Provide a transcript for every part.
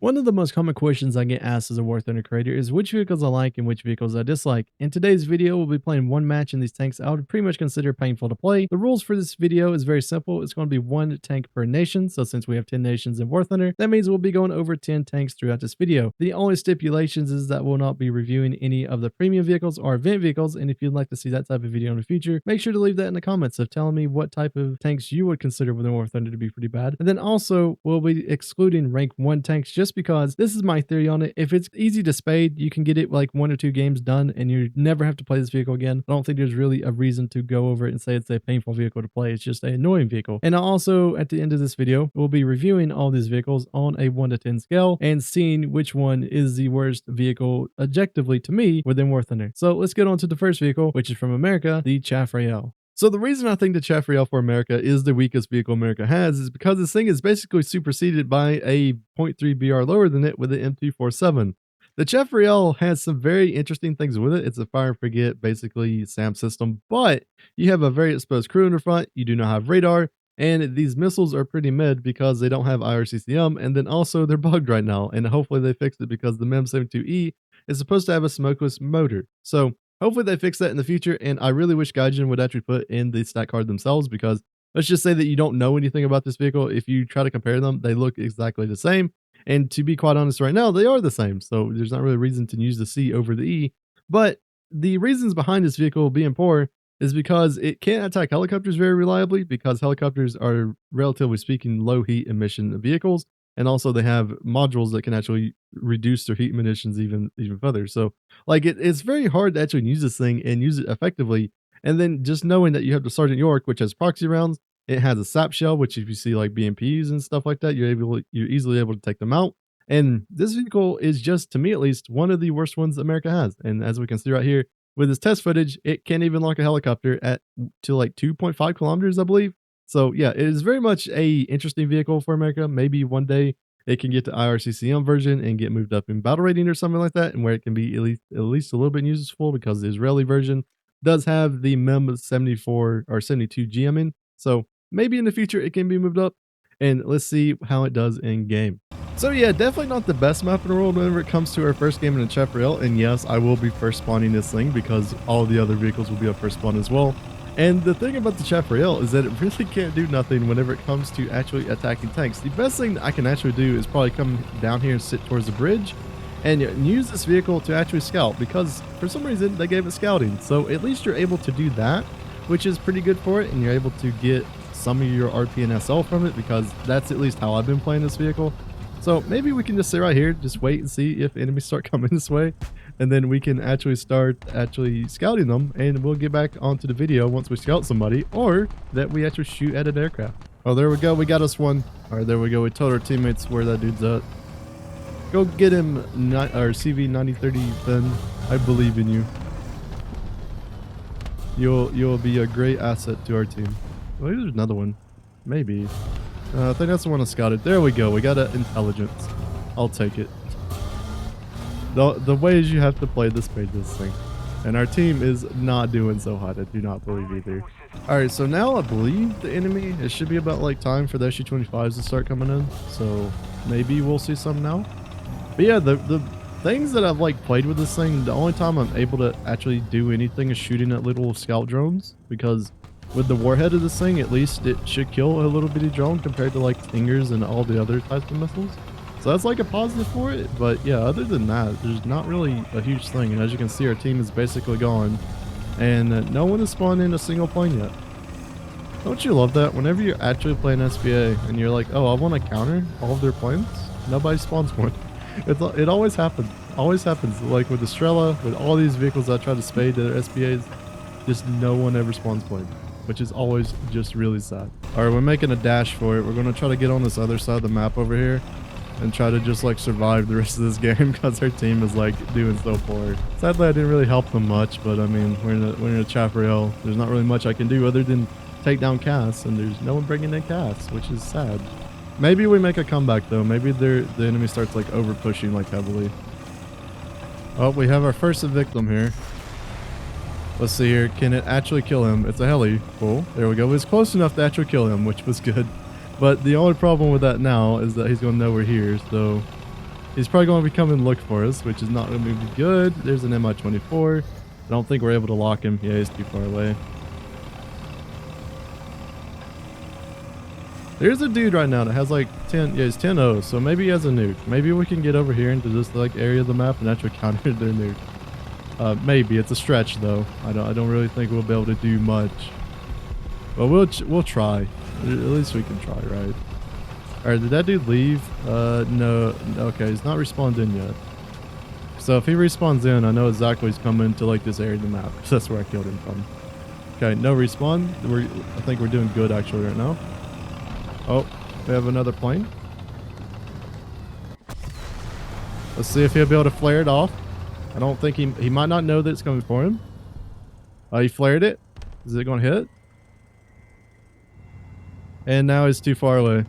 One of the most common questions I get asked as a War Thunder creator is which vehicles I like and which vehicles I dislike. In today's video, we'll be playing one match in these tanks I would pretty much consider painful to play. The rules for this video is very simple. It's going to be one tank per nation. So since we have 10 nations in War Thunder, that means we'll be going over 10 tanks throughout this video. The only stipulations is that we'll not be reviewing any of the premium vehicles or event vehicles. And if you'd like to see that type of video in the future, make sure to leave that in the comments of telling me what type of tanks you would consider within War Thunder to be pretty bad. And then also, we'll be excluding rank 1 tanks just because this is my theory on it. If it's easy to spade, you can get it like 1 or 2 games done and you never have to play this vehicle again. I don't think there's really a reason to go over it and say it's a painful vehicle to play. It's just an annoying vehicle. And also at the end of this video, we'll be reviewing all these vehicles on a 1 to 10 scale and seeing which one is the worst vehicle objectively to me within War Thunder. So let's get on to the first vehicle, which is from America, the Chaff Rael. So the reason I think the Chaff Rael for America is the weakest vehicle America has is because this thing is basically superseded by a 0.3 BR lower than it with the M247. The Chaff Rael has some very interesting things with it. It's a fire and forget, basically SAM system, but you have a very exposed crew in the front. You do not have radar, and these missiles are pretty mid because they don't have IRCCM, and then also they're bugged right now, and hopefully they fixed it because the MEM72E is supposed to have a smokeless motor. So hopefully they fix that in the future, and I really wish Gaijin would actually put in the stat card themselves because let's just say that you don't know anything about this vehicle. If you try to compare them, they look exactly the same. And to be quite honest right now, they are the same. So there's not really a reason to use the C over the E. But the reasons behind this vehicle being poor is because it can't attack helicopters very reliably because helicopters are, relatively speaking, low heat emission vehicles. And also they have modules that can actually reduce their heat emissions even further. So like it's very hard to actually use this thing and use it effectively. And then just knowing that you have the Sergeant York, which has proxy rounds, it has a sap shell, which if you see like BMPs and stuff like that, you're easily able to take them out. And this vehicle is just, to me at least, one of the worst ones America has. And as we can see right here with this test footage, it can't even launch a helicopter to like 2.5 kilometers, I believe. So yeah, it is very much a interesting vehicle for America. Maybe one day it can get to IRCCM version and get moved up in battle rating or something like that, and where it can be at least a little bit useful because the Israeli version does have the MEM 74 or 72 GM. So maybe in the future it can be moved up, and let's see how it does in game. So yeah, definitely not the best map in the world whenever it comes to our first game in the Chaff Rael, and yes, I will be first spawning this thing because all the other vehicles will be up first spawn as well. And the thing about the Chaff Rael is that it really can't do nothing whenever it comes to actually attacking tanks. The best thing that I can actually do is probably come down here and sit towards the bridge and use this vehicle to actually scout, because for some reason they gave it scouting. So at least you're able to do that, which is pretty good for it, and you're able to get some of your RP and SL from it, because that's at least how I've been playing this vehicle. So maybe we can just sit right here, just wait and see if enemies start coming this way, and then we can actually start scouting them, and we'll get back onto the video once we scout somebody, or that we actually shoot at an aircraft. Oh, there we go. We got us one. All right, there we go. We told our teammates where that dude's at. Go get him, our CV9030, Ben. I believe in you. You'll be a great asset to our team. Well, there's another one. Maybe. I think that's the one I scouted. There we go. We got an intelligence. I'll take it. The ways you have to play this thing. And our team is not doing so hot. I do not believe either. Alright, so now I believe the enemy, it should be about like time for the SU-25s to start coming in. So maybe we'll see some now. But yeah, the things that I've like played with this thing, the only time I'm able to actually do anything is shooting at little scout drones, because with the warhead of this thing, at least it should kill a little bitty drone compared to like Stingers and all the other types of missiles. So that's like a positive for it. But yeah, other than that, there's not really a huge thing. And as you can see, our team is basically gone, and no one has spawned in a single plane yet. Don't you love that? Whenever you're actually playing SBA and you're like, oh, I want to counter all of their planes, nobody spawns one. It always happens. Always happens. Like with Estrella, with all these vehicles that I try to spade to their SBAs, just no one ever spawns plane, which is always just really sad. All right, we're making a dash for it. We're going to try to get on this other side of the map over here and try to just like survive the rest of this game because our team is like doing so poor. Sadly, I didn't really help them much, but I mean, we're in a Chaff Rael. There's not really much I can do other than take down Cass, and there's no one bringing in Cass, which is sad. Maybe we make a comeback though. Maybe the enemy starts like over pushing like heavily. Oh, we have our first victim here. Let's see here. Can it actually kill him? It's a heli. Cool. There we go. It was close enough to actually kill him, which was good. But the only problem with that now is that he's going to know we're here. So He's probably going to be coming and look for us, which is not going to be good. There's an MI-24. I don't think we're able to lock him. Yeah, he's too far away. There's a dude right now that has like 10, yeah, he's 10-0, so maybe he has a nuke. Maybe we can get over here into this like area of the map and actually counter their nuke. Maybe. It's a stretch though. I don't really think we'll be able to do much. But we'll try. At least we can try, right? Alright, did that dude leave? No. Okay, he's not respawned in yet. So if he respawns in, I know exactly he's coming to like this area of the map. That's where I killed him from. Okay, no respawn. I think we're doing good actually right now. Oh, we have another plane. Let's see if he'll be able to flare it off. I don't think he might not know that it's coming for him. He flared it. Is it going to hit? And now he's too far away.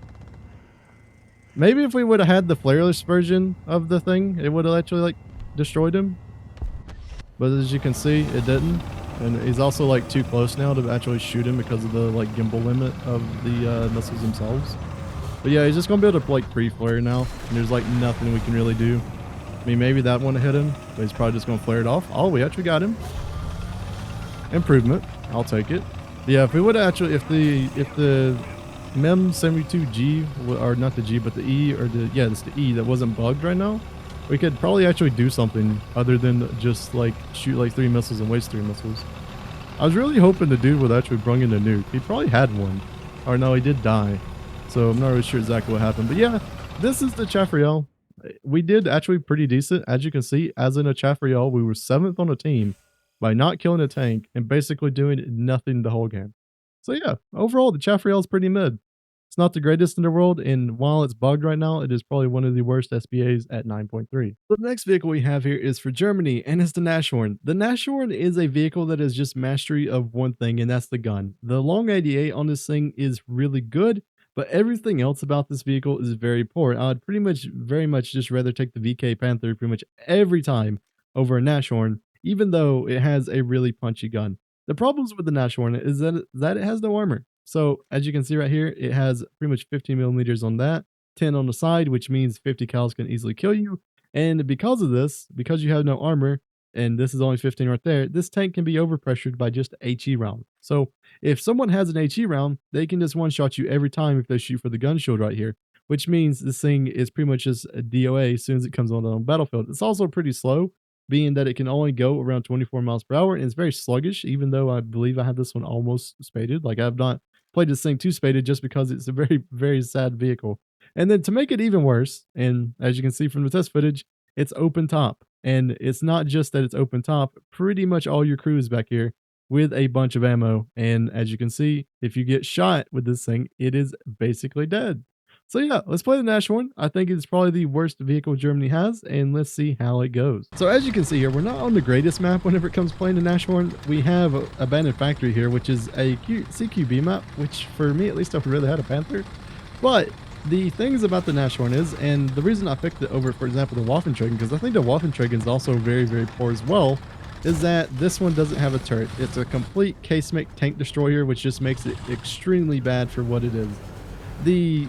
Maybe if we would have had the flareless version of the thing, it would have actually like destroyed him. But as you can see, it didn't. And he's also like too close now to actually shoot him because of the like gimbal limit of the missiles themselves. But yeah, he's just gonna be able to like pre-flare now. And there's like nothing we can really do. I mean, maybe that one hit him, but he's probably just gonna flare it off. Oh, we actually got him. Improvement. I'll take it. But yeah, if we would actually, if the MEM 72G, or not the G, but the E, or the, yeah, it's the E that wasn't bugged right now, we could probably actually do something other than just like shoot like 3 missiles and waste 3 missiles. I was really hoping the dude would actually bring in a nuke. He probably had one. Or no, he did die. So I'm not really sure exactly what happened. But yeah, this is the Chaffriel. We did actually pretty decent. As you can see, as in a Chaffriel, we were 7th on a team by not killing a tank and basically doing nothing the whole game. So yeah, overall, the Chaffriel is pretty mid. It's not the greatest in the world, and while it's bugged right now, it is probably one of the worst SBAs at 9.3. The next vehicle we have here is for Germany, and it's the Nashorn. The Nashorn is a vehicle that is just mastery of one thing, and that's the gun. The long 88 on this thing is really good, but everything else about this vehicle is very poor. I'd very much just rather take the VK Panther pretty much every time over a Nashorn, even though it has a really punchy gun. The problems with the Nashorn is that it has no armor. So as you can see right here, it has pretty much 15 millimeters on that, 10 on the side, which means 50 cals can easily kill you. And because of this, because you have no armor, and this is only 15 right there, this tank can be overpressured by just a HE round. So if someone has an HE round, they can just one-shot you every time if they shoot for the gun shield right here, which means this thing is pretty much just a DOA as soon as it comes on the battlefield. It's also pretty slow, being that it can only go around 24 miles per hour, and it's very sluggish, even though I believe I have this one almost spaded. Like, I've not played this thing too spaded just because it's a very, very sad vehicle. And then to make it even worse, and as you can see from the test footage, it's open top. And it's not just that it's open top, pretty much all your crew is back here with a bunch of ammo. And as you can see, if you get shot with this thing, it is basically dead. So yeah, let's play the Nashorn. I think it's probably the worst vehicle Germany has, and let's see how it goes. So as you can see here, we're not on the greatest map whenever it comes playing the Nashorn. We have Abandoned Factory here, which is a CQB map, which for me at least I would rather had a Panther. But the things about the Nashorn is, and the reason I picked it over, for example, the Waffenträger, because I think the Waffenträger is also very, very poor as well, is that this one doesn't have a turret. It's a complete casemate tank destroyer, which just makes it extremely bad for what it is. The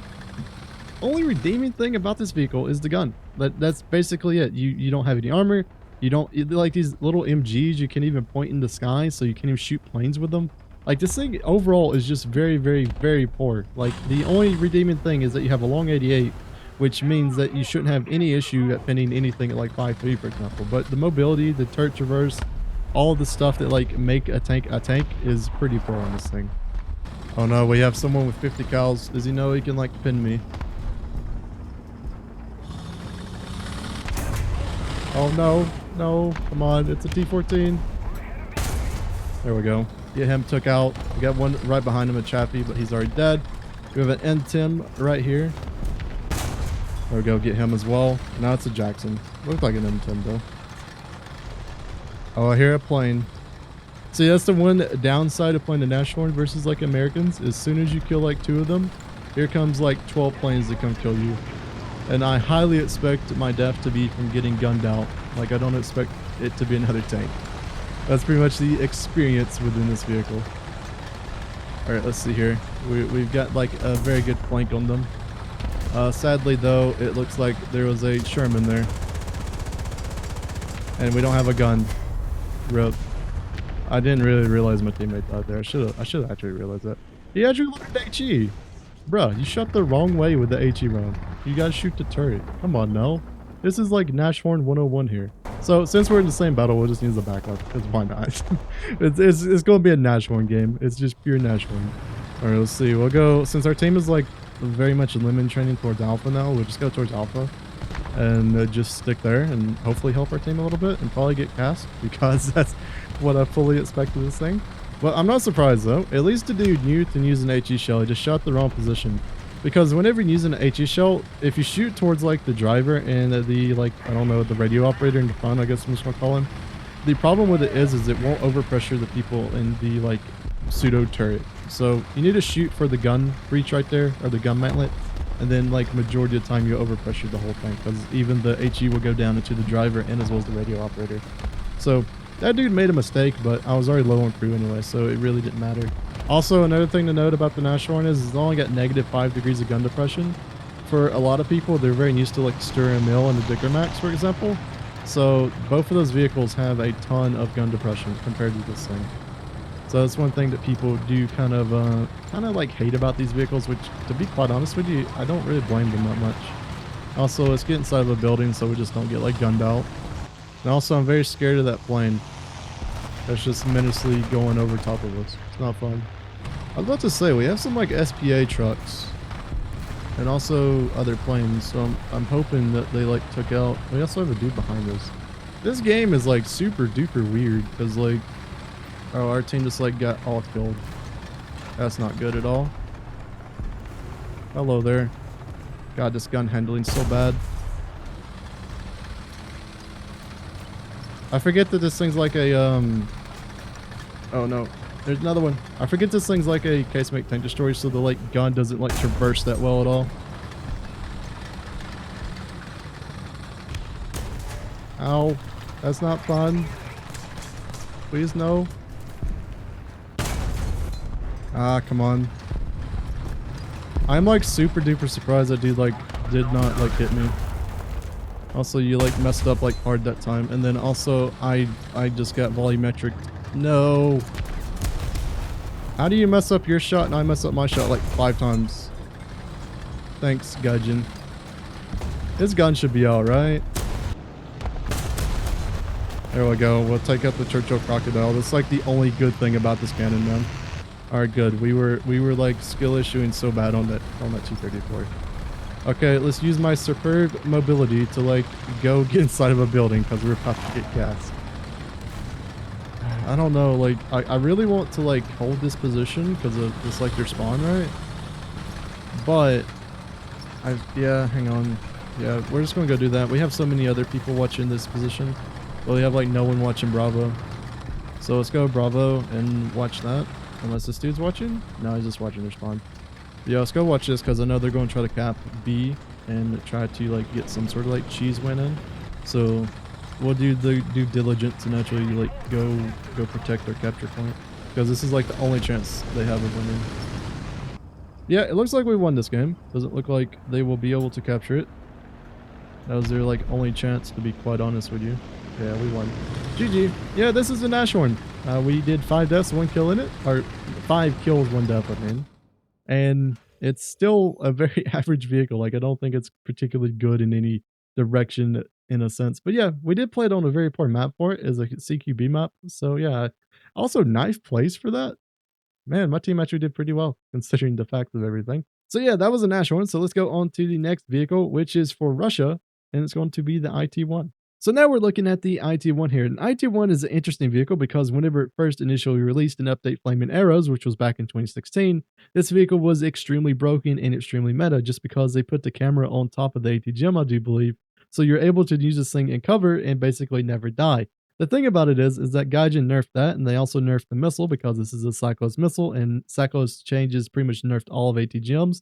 only redeeming thing about this vehicle is the gun. That's basically it. You don't have any armor. You don't, like these little MGs, you can't even point in the sky, so you can't even shoot planes with them. Like, this thing overall is just very, very, very poor. Like, the only redeeming thing is that you have a long 88, which means that you shouldn't have any issue at pinning anything at like 5.3, for example. But the mobility, the turret traverse, all the stuff that like make a tank is pretty poor on this thing. Oh no, we have someone with 50 cals. Does he know he can like pin me? Oh no, no, come on, it's a T-14. There we go. Get him took out. We got one right behind him, a Chappie, but he's already dead. We have an N10 right here. There we go, get him as well. Now it's a Jackson. Looks like an M10 though. Oh, I hear a plane. See, that's the one downside of playing the Nashorn versus like Americans. As soon as you kill like 2 of them, here comes like 12 planes to come kill you. And I highly expect my death to be from getting gunned out. Like, I don't expect it to be another tank. That's pretty much the experience within this vehicle. Alright, let's see here. We've got like a very good flank on them. Sadly, though, it looks like there was a Sherman there. And we don't have a gun. Rip. I didn't really realize my teammate died there. I should have actually realized that. He actually looked at HE. Bruh, you shot the wrong way with the HE round. You gotta shoot the turret. Come on now. This is like Nashorn 101 here. So since we're in the same battle, we'll just use the backup. Because why not? it's gonna be a Nashorn game. It's just pure Nashorn. Alright, let's see. We'll go, since our team is like very much lemon training towards Alpha now, we'll just go towards Alpha. And just stick there and hopefully help our team a little bit and probably get cast because that's what I fully expect of this thing. But I'm not surprised though. At least the dude knew to use an HE shell. He just shot the wrong position. Because whenever you're using an HE shell, if you shoot towards like the driver and the like, I don't know, the radio operator in the front, I guess I'm just gonna call him. The problem with it is it won't overpressure the people in the like pseudo turret. So you need to shoot for the gun breach right there, or the gun mantlet. And then like majority of the time you overpressure the whole thing because even the HE will go down into the driver and as well as the radio operator. So that dude made a mistake, but I was already low on crew anyway, so it really didn't matter. Also, another thing to note about the Nashorn is it's only got -5 degrees of gun depression. For a lot of people, they're very used to like Stir and Mill and the Dicker Max, for example. So both of those vehicles have a ton of gun depression compared to this thing. So that's one thing that people do kind of like hate about these vehicles, which to be quite honest with you, I don't really blame them that much. Also, let's get inside of a building so we just don't get like gunned out. And also, I'm very scared of that plane that's just menacingly going over top of us. It's not fun. I was about to say, we have some like SPA trucks and also other planes. So I'm hoping that they like took out. We also have a dude behind us. This game is like super duper weird because like, oh, our team just like got all killed. That's not good at all. Hello there. God, this gun handling so bad. I forget that this thing's like a oh no, there's another one. I forget this thing's like a casemate tank destroyer, so the like gun doesn't like traverse that well at all. Ow, that's not fun. Please no. Ah, come on. I'm like super duper surprised that dude like did not like hit me. Also, you like messed up like hard that time, and then also I just got volumetric. No. How do you mess up your shot and I mess up my shot like 5 times? Thanks, Gaijin. His gun should be all right. There we go. We'll take out the Churchill Crocodile. That's like the only good thing about this cannon, man. All right, good. We were like skill issuing so bad on that 234. Okay, let's use my superb mobility to like go get inside of a building because we're about to get gas. I don't know, like I really want to like hold this position because of it's like their spawn, right? But yeah, hang on. Yeah, we're just gonna go do that. We have so many other people watching this position. Well, we have like no one watching Bravo. So let's go Bravo and watch that. Unless this dude's watching? No, he's just watching their spawn. Yeah, let's go watch this because I know they're going to try to cap B and try to like get some sort of like cheese win in. So we'll do the due diligence and actually like go protect their capture point because this is like the only chance they have of winning. Yeah, it looks like we won this game. Doesn't look like they will be able to capture it. That was their like only chance, to be quite honest with you. Yeah, we won. GG. Yeah, this is the Nashorn. We did 5 deaths, 1 kill in it. Or 5 kills, 1 death, I mean. And it's still a very average vehicle. Like, I don't think it's particularly good in any direction in a sense. But yeah, we did play it on a very poor map for it as a CQB map. So yeah, also ninth place for that. Man, my team actually did pretty well considering the fact of everything. So yeah, that was a Nashorn. So let's go on to the next vehicle, which is for Russia. And it's going to be the IT-1. So now we're looking at the IT-1 here. And IT-1 is an interesting vehicle because whenever it first initially released an update Flaming Arrows, which was back in 2016, this vehicle was extremely broken and extremely meta just because they put the camera on top of the AT-GM, I do believe. So you're able to use this thing in cover and basically never die. The thing about it is that Gaijin nerfed that, and they also nerfed the missile because this is a Cyclones missile, and Cyclones changes pretty much nerfed all of AT-GMs.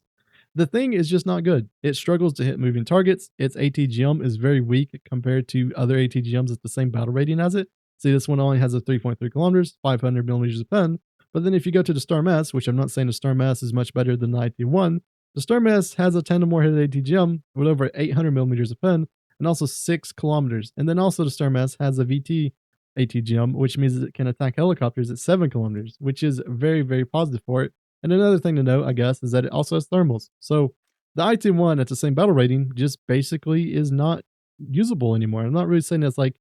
The thing is just not good. It struggles to hit moving targets. Its AT-GM is very weak compared to other AT-GMs at the same battle rating as it. See, this one only has a 3.3 kilometers, 500 millimeters of pen. But then if you go to the Star Mass, which I'm not saying the Star Mass is much better than the IT-1, The Sturm-S has a 10 or more hit ATGM with over 800 millimeters of pen and also 6 kilometers. And then also the Sturm-S has a VT ATGM, which means it can attack helicopters at 7 kilometers, which is very, very positive for it. And another thing to note, I guess, is that it also has thermals. So the IT-1 at the same battle rating just basically is not usable anymore. I'm not really saying it's like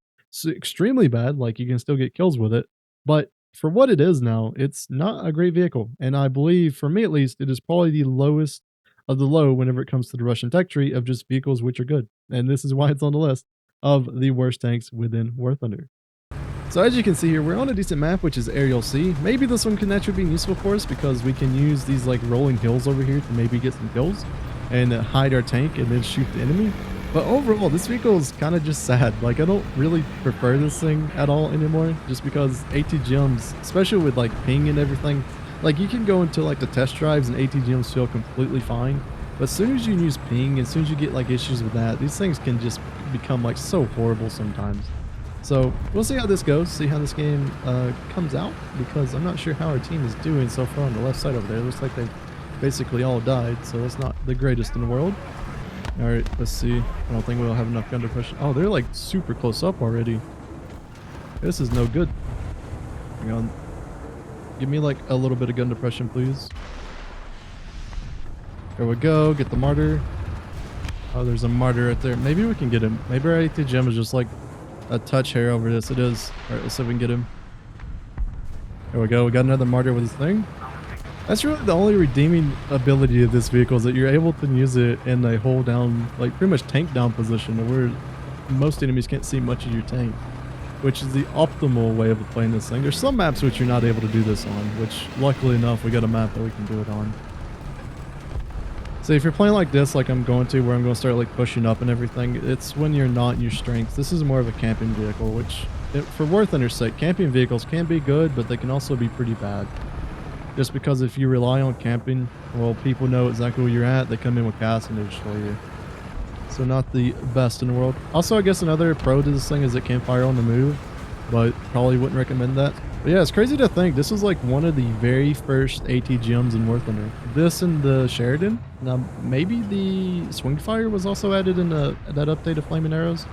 extremely bad, like you can still get kills with it, but for what it is now, it's not a great vehicle. And I believe, for me at least, it is probably the lowest of the low whenever it comes to the Russian tech tree of just vehicles which are good. And this is why it's on the list of the worst tanks within War Thunder. So as you can see here, we're on a decent map, which is Aerial C. Maybe this one can actually be useful for us because we can use these like rolling hills over here to maybe get some kills and hide our tank and then shoot the enemy. But overall, this vehicle is kind of just sad. Like, I don't really prefer this thing at all anymore, just because ATGMs, especially with like ping and everything, like you can go into like the test drives and ATGMs feel completely fine. But as soon as you use ping, as soon as you get like issues with that, these things can just become like so horrible sometimes. So we'll see how this goes, see how this game comes out, because I'm not sure how our team is doing so far on the left side over there. It looks like they've basically all died, so that's not the greatest in the world. Alright, let's see. I don't think we'll have enough gun depression. Oh, they're like super close up already. This is no good. Hang on. Give me like a little bit of gun depression, please. There we go. Get the martyr. Oh, there's a martyr right there. Maybe we can get him. Maybe our ATGM is just like a touch hair over this. It is. Alright, let's see if we can get him. There we go. We got another martyr with his thing. That's really the only redeeming ability of this vehicle, is that you're able to use it in a hold down, like pretty much tank down position where most enemies can't see much of your tank, which is the optimal way of playing this thing. There's some maps which you're not able to do this on, which luckily enough we got a map that we can do it on. So if you're playing like this, like I'm going to, where I'm going to start like pushing up and everything, it's when you're not in your strength. This is more of a camping vehicle, which for War Thunder's sake, camping vehicles can be good, but they can also be pretty bad. Just because if you rely on camping, well, people know exactly where you're at. They come in with gas and they destroy you. So not the best in the world. Also, I guess another pro to this thing is it can fire on the move, but probably wouldn't recommend that. But yeah, it's crazy to think this is like one of the very first ATGMs in War Thunder. This and the Sheridan. Now, maybe the Swing Fire was also added in that update of Flaming Arrows.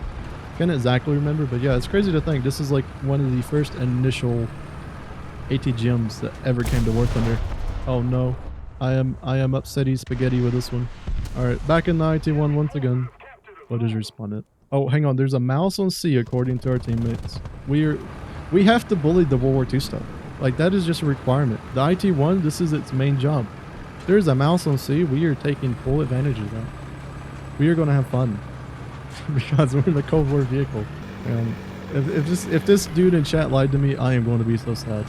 Can't exactly remember, but yeah, it's crazy to think this is like one of the first initial ATGMs that ever came to War Thunder. Oh no, I am upsetty spaghetti with this one. All right, back in the IT-1 once again. What is respawn it? Oh, hang on. There's a mouse on C according to our teammates. We have to bully the World War II stuff. Like, that is just a requirement. The IT-1, this is its main job. There's a mouse on C. We are taking full advantage of that. We are going to have fun because we're in the Cold War vehicle. And if this dude in chat lied to me, I am going to be so sad.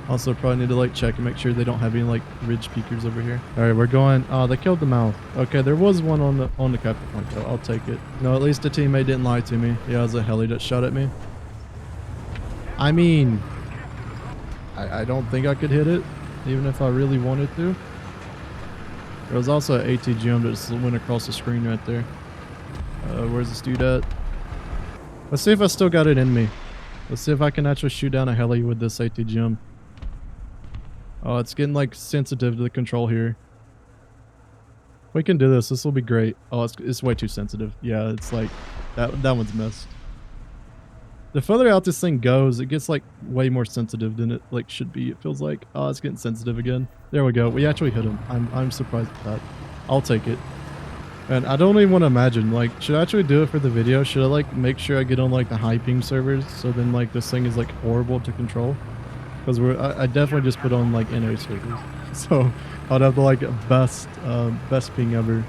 Also, probably need to like check and make sure they don't have any like ridge peakers over here. All right, we're going. Oh, they killed the mouth. Okay, there was one on the capture point though. I'll take it. No, at least the teammate didn't lie to me. Yeah, it was a heli that shot at me. I mean, I don't think I could hit it, even if I really wanted to. There was also an ATGM that just went across the screen right there. Where's this dude at? Let's see if I still got it in me. Let's see if I can actually shoot down a heli with this ATGM. Oh, it's getting like sensitive to the control here. We can do this. This will be great. Oh, it's way too sensitive. Yeah, it's like that one's missed. The further out this thing goes, it gets like way more sensitive than it like should be. It feels like, oh, it's getting sensitive again. There we go. We actually hit him. I'm surprised at that. I'll take it. And I don't even want to imagine, like, should I actually do it for the video? Should I like make sure I get on like the high ping servers so then like this thing is like horrible to control? Because I definitely just put on like NA servers, so I'd have the like best ping ever.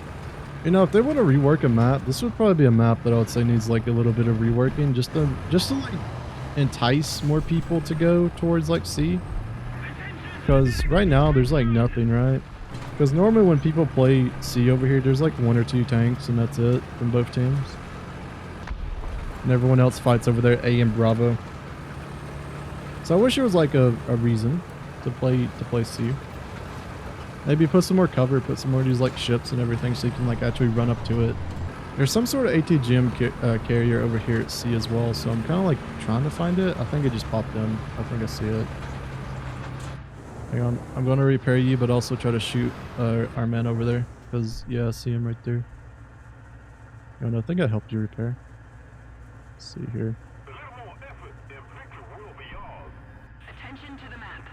You know, if they want to rework a map, this would probably be a map that I would say needs like a little bit of reworking, just to like entice more people to go towards like C. Because right now there's like nothing, right? Because normally when people play C over here, there's like 1 or 2 tanks and that's it from both teams. And everyone else fights over there, A and Bravo. So I wish there was like a reason to play C. Maybe put some more cover, put some more of these like ships and everything so you can like actually run up to it. There's some sort of ATGM carrier over here at C as well, so I'm kind of like trying to find it. I think it just popped in. I think I see it. Hang on, I'm going to repair you, but also try to shoot our man over there. because, yeah, I see him right there. Oh, no, I think I helped you repair. Let's see here. Attention to the map.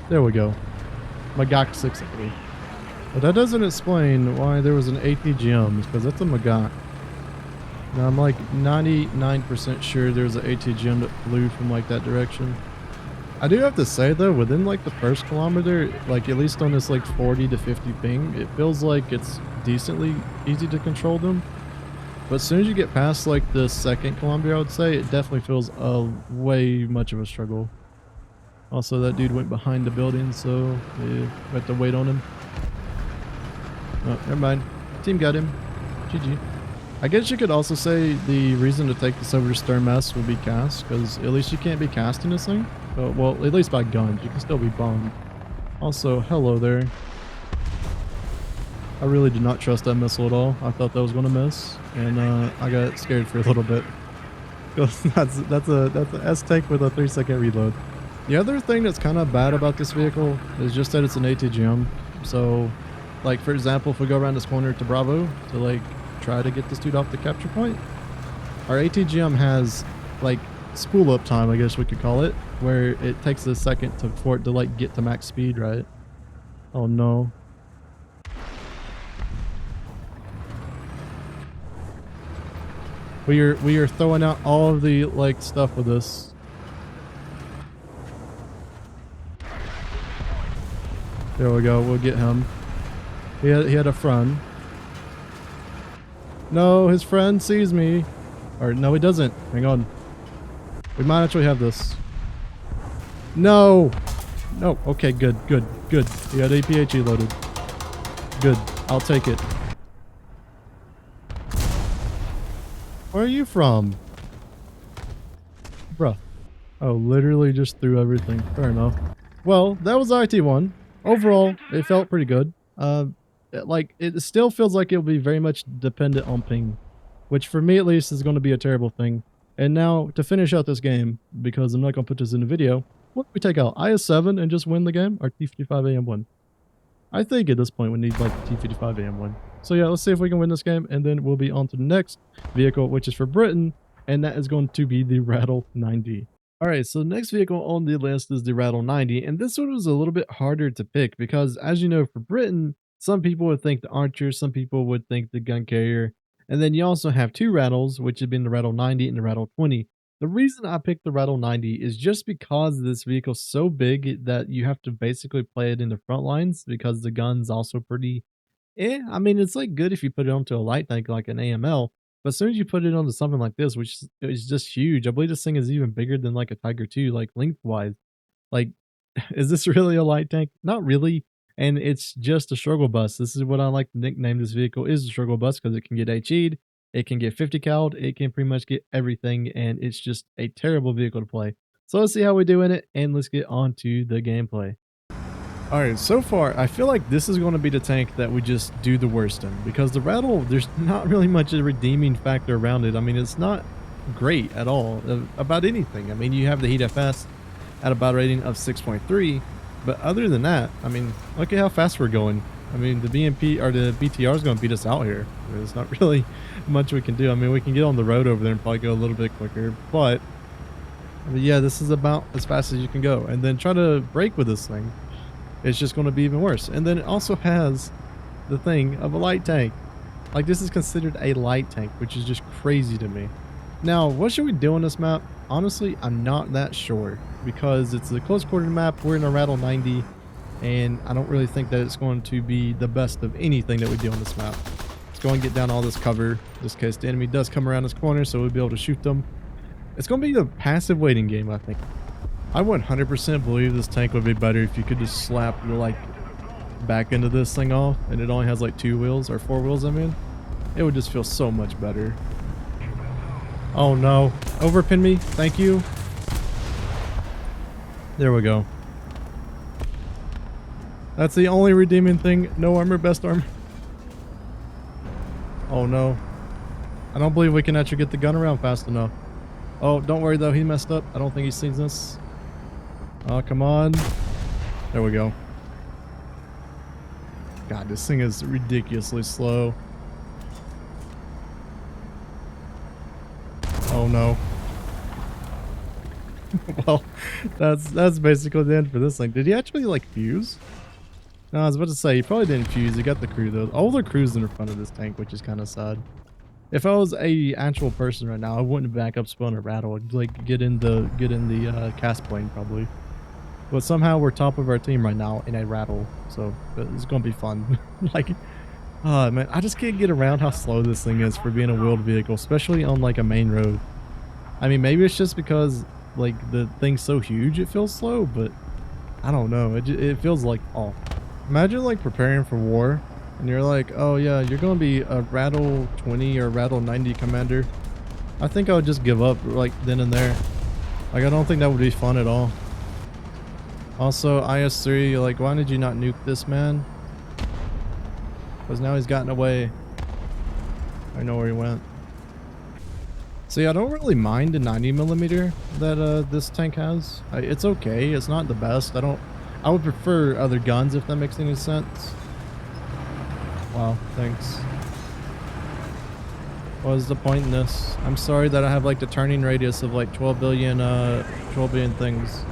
There we go. Magak 680. But that doesn't explain why there was an ATGM, because that's a Magak. Now I'm like 99% sure there's an ATGM that flew from like that direction. I do have to say though, within like the first kilometer, like at least on this like 40 to 50 ping, it feels like it's decently easy to control them. But as soon as you get past like the second kilometer, I would say, it definitely feels way much of a struggle. Also, that dude went behind the building, so yeah, we have to wait on him. Oh, never mind. Team got him. GG. I guess you could also say the reason to take this over to stern mess would be cast, because at least you can't be casting this thing. Well, at least by guns. You can still be bombed. Also, hello there. I really did not trust that missile at all. I thought that was going to miss, and I got scared for a little bit. that's an S tank with a 3-second reload. The other thing that's kind of bad about this vehicle is just that it's an ATGM. So, like for example, if we go around this corner to Bravo to like try to get this dude off the capture point, our ATGM has like spool up time, I guess we could call it, where it takes a second for it to like get to max speed, right? Oh no. We are throwing out all of the like stuff with this. There we go. We'll get him. He had a friend. No, his friend sees me. Or no, he doesn't. Hang on. We might actually have this. No. No. Okay, good. He had APHE loaded. Good. I'll take it. Where are you from? Bruh. Oh, literally just threw everything. Fair enough. Well, that was IT1. Overall, it felt pretty good. Like, it still feels like it'll be very much dependent on ping, which for me at least is going to be a terrible thing. And now, to finish out this game, because I'm not going to put this in the video, what do we take out? IS-7 and just win the game? Or T-55AM1? I think at this point we need like T-55AM1. So yeah, let's see if we can win this game, and then we'll be on to the next vehicle, which is for Britain, and that is going to be the Rattle 90. Alright, so the next vehicle on the list is the Rattle 90, and this one was a little bit harder to pick because, as you know, for Britain, some people would think the Archer, some people would think the gun carrier, and then you also have two Rattles, which have been the Rattle 90 and the Rattle 20. The reason I picked the Rattle 90 is just because this vehicle's so big that you have to basically play it in the front lines because the gun's also pretty I mean, it's like good if you put it onto a light tank like an AML, but as soon as you put it onto something like this, which is just huge, I believe this thing is even bigger than like a Tiger 2, like lengthwise. Like, is this really a light tank? Not really. And it's just a struggle bus. This is what I like to nickname this vehicle, is a struggle bus, because it can get HE'd, it can get 50 cal'd, it can pretty much get everything, and it's just a terrible vehicle to play. So let's see how we do in it, and let's get on to the gameplay. Alright, so far, I feel like this is going to be the tank that we just do the worst in, because the Rattle, there's not really much of a redeeming factor around it. I mean, it's not great at all about anything. I mean, you have the Heat FS at a battle rating of 6.3, but other than that, I mean, look at how fast we're going. I mean, the BMP or the BTR is going to beat us out here. There's not really much we can do. I mean, we can get on the road over there and probably go a little bit quicker, but I mean, yeah, this is about as fast as you can go. And then try to brake with this thing, it's just going to be even worse. And then it also has the thing of a light tank. Like, this is considered a light tank, which is just crazy to me. Now, what should we do on this map? Honestly, I'm not that sure, because it's a close quarter map. We're in a Rattle 90, and I don't really think that it's going to be the best of anything that we do on this map. Let's go and get down all this cover, just in case the enemy does come around this corner, so we'll be able to shoot them. It's going to be a passive waiting game, I think. I 100% believe this tank would be better if you could just slap the like back end of this thing off and it only has like 2 wheels or 4 wheels. I mean, it would just feel so much better. Oh no, overpin me, thank you. There we go. That's the only redeeming thing. No armor, best armor. Oh no, I don't believe we can actually get the gun around fast enough. Oh, don't worry though, he messed up. I don't think he sees this. Oh, come on. There we go. God, this thing is ridiculously slow. Oh no. Well, that's basically the end for this thing. Did he actually like fuse? No, I was about to say he probably didn't fuse. He got the crew though. All the crew's in the front of this tank, which is kind of sad. If I was a actual person right now, I wouldn't back up spawn a rattle. I'd like get in the cast plane probably. But somehow we're top of our team right now in a rattle, so it's gonna be fun. Like, oh man, I just can't get around how slow this thing is for being a wheeled vehicle, especially on like a main road. I mean, maybe it's just because like the thing's so huge it feels slow, but I don't know. It feels like off. Imagine like preparing for war and you're like, oh yeah, you're gonna be a rattle 20 or rattle 90 commander. I think I would just give up like then and there. Like, I don't think that would be fun at all. Also, IS-3, like, why did you not nuke this man? Because now he's gotten away. I know where he went. See, I don't really mind the 90mm that this tank has. It's okay. It's not the best. I would prefer other guns if that makes any sense. Wow, thanks. What is the point in this? I'm sorry that I have like the turning radius of like 12 billion things.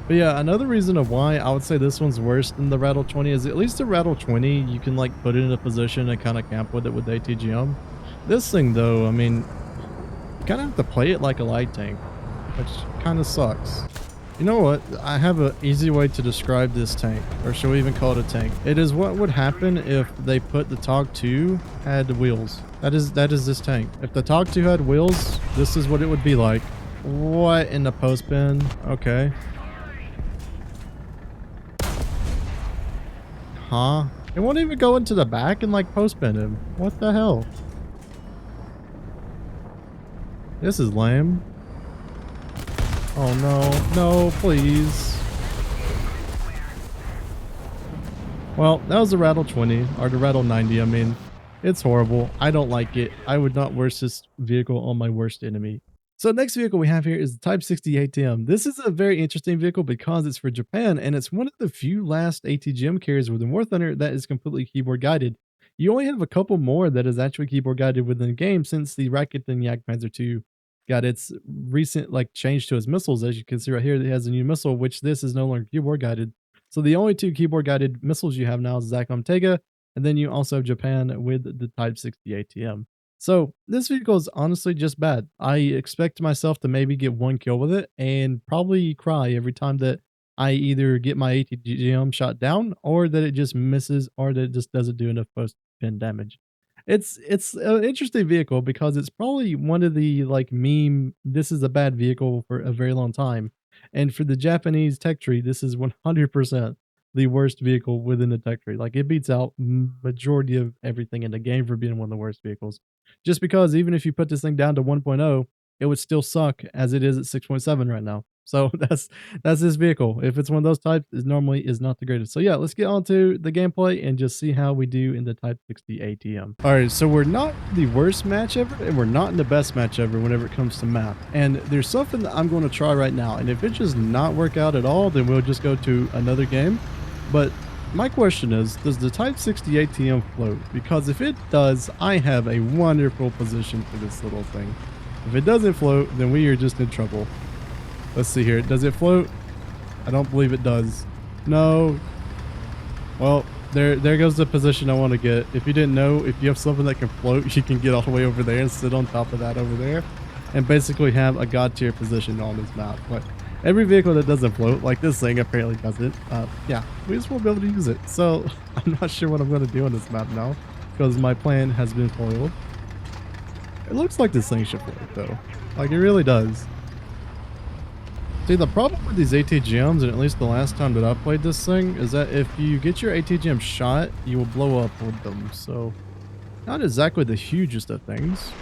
But yeah, another reason of why I would say this one's worse than the Rattle 20 is at least the Rattle 20, you can like put it in a position and kind of camp with it with ATGM. This thing though, I mean, you kind of have to play it like a light tank, which kind of sucks. You know what? I have an easy way to describe this tank, or should we even call it a tank? It is what would happen if they put the TOG 2 had wheels. That is this tank. If the TOG 2 had wheels, this is what it would be like. What in the post bin? Okay. Huh? It won't even go into the back and like post bin him. What the hell? This is lame. Oh no, no, please. Well, that was the Rattle 20, or the Rattle 90, I mean. It's horrible. I don't like it. I would not wish this vehicle on my worst enemy. So next vehicle we have here is the Type 60 ATM. This is a very interesting vehicle because it's for Japan, and it's one of the few last ATGM carriers within War Thunder that is completely keyboard guided. You only have a couple more that is actually keyboard guided within the game since the Rakuten Jagdpanzer II got its recent like change to his missiles. As you can see right here, it has a new missile, which this is no longer keyboard guided. So the only two keyboard guided missiles you have now is Zacom Tega, and then you also have Japan with the Type 60 ATM. So this vehicle is honestly just bad. I expect myself to maybe get one kill with it and probably cry every time that I either get my ATGM shot down or that it just misses or that it just doesn't do enough post-pin damage. It's an interesting vehicle because it's probably one of the like meme, this is a bad vehicle for a very long time. And for the Japanese tech tree, this is 100% the worst vehicle within the tech tree. Like, it beats out majority of everything in the game for being one of the worst vehicles. Just because even if you put this thing down to 1.0, it would still suck as it is at 6.7 right now. So that's this vehicle. If it's one of those types, it normally is not the greatest. So yeah, let's get on to the gameplay and just see how we do in the Type 60 ATM. All right, so we're not the worst match ever, and we're not in the best match ever whenever it comes to map. And there's something that I'm going to try right now, and if it does not work out at all, then we'll just go to another game. But my question is, does the Type 60 ATM float? Because if it does, I have a wonderful position for this little thing. If it doesn't float, then we are just in trouble. Let's see here. Does it float? I don't believe it does. No. Well, there goes the position I want to get. If you didn't know, if you have something that can float, you can get all the way over there and sit on top of that over there and basically have a god tier position on this map. But every vehicle that doesn't float, like this thing apparently doesn't, yeah, we just won't be able to use it. So I'm not sure what I'm going to do on this map now because my plan has been foiled. It looks like this thing should float though. Like, it really does. See, the problem with these ATGMs, and at least the last time that I played this thing, is that if you get your ATGM shot, you will blow up with them. So, not exactly the hugest of things.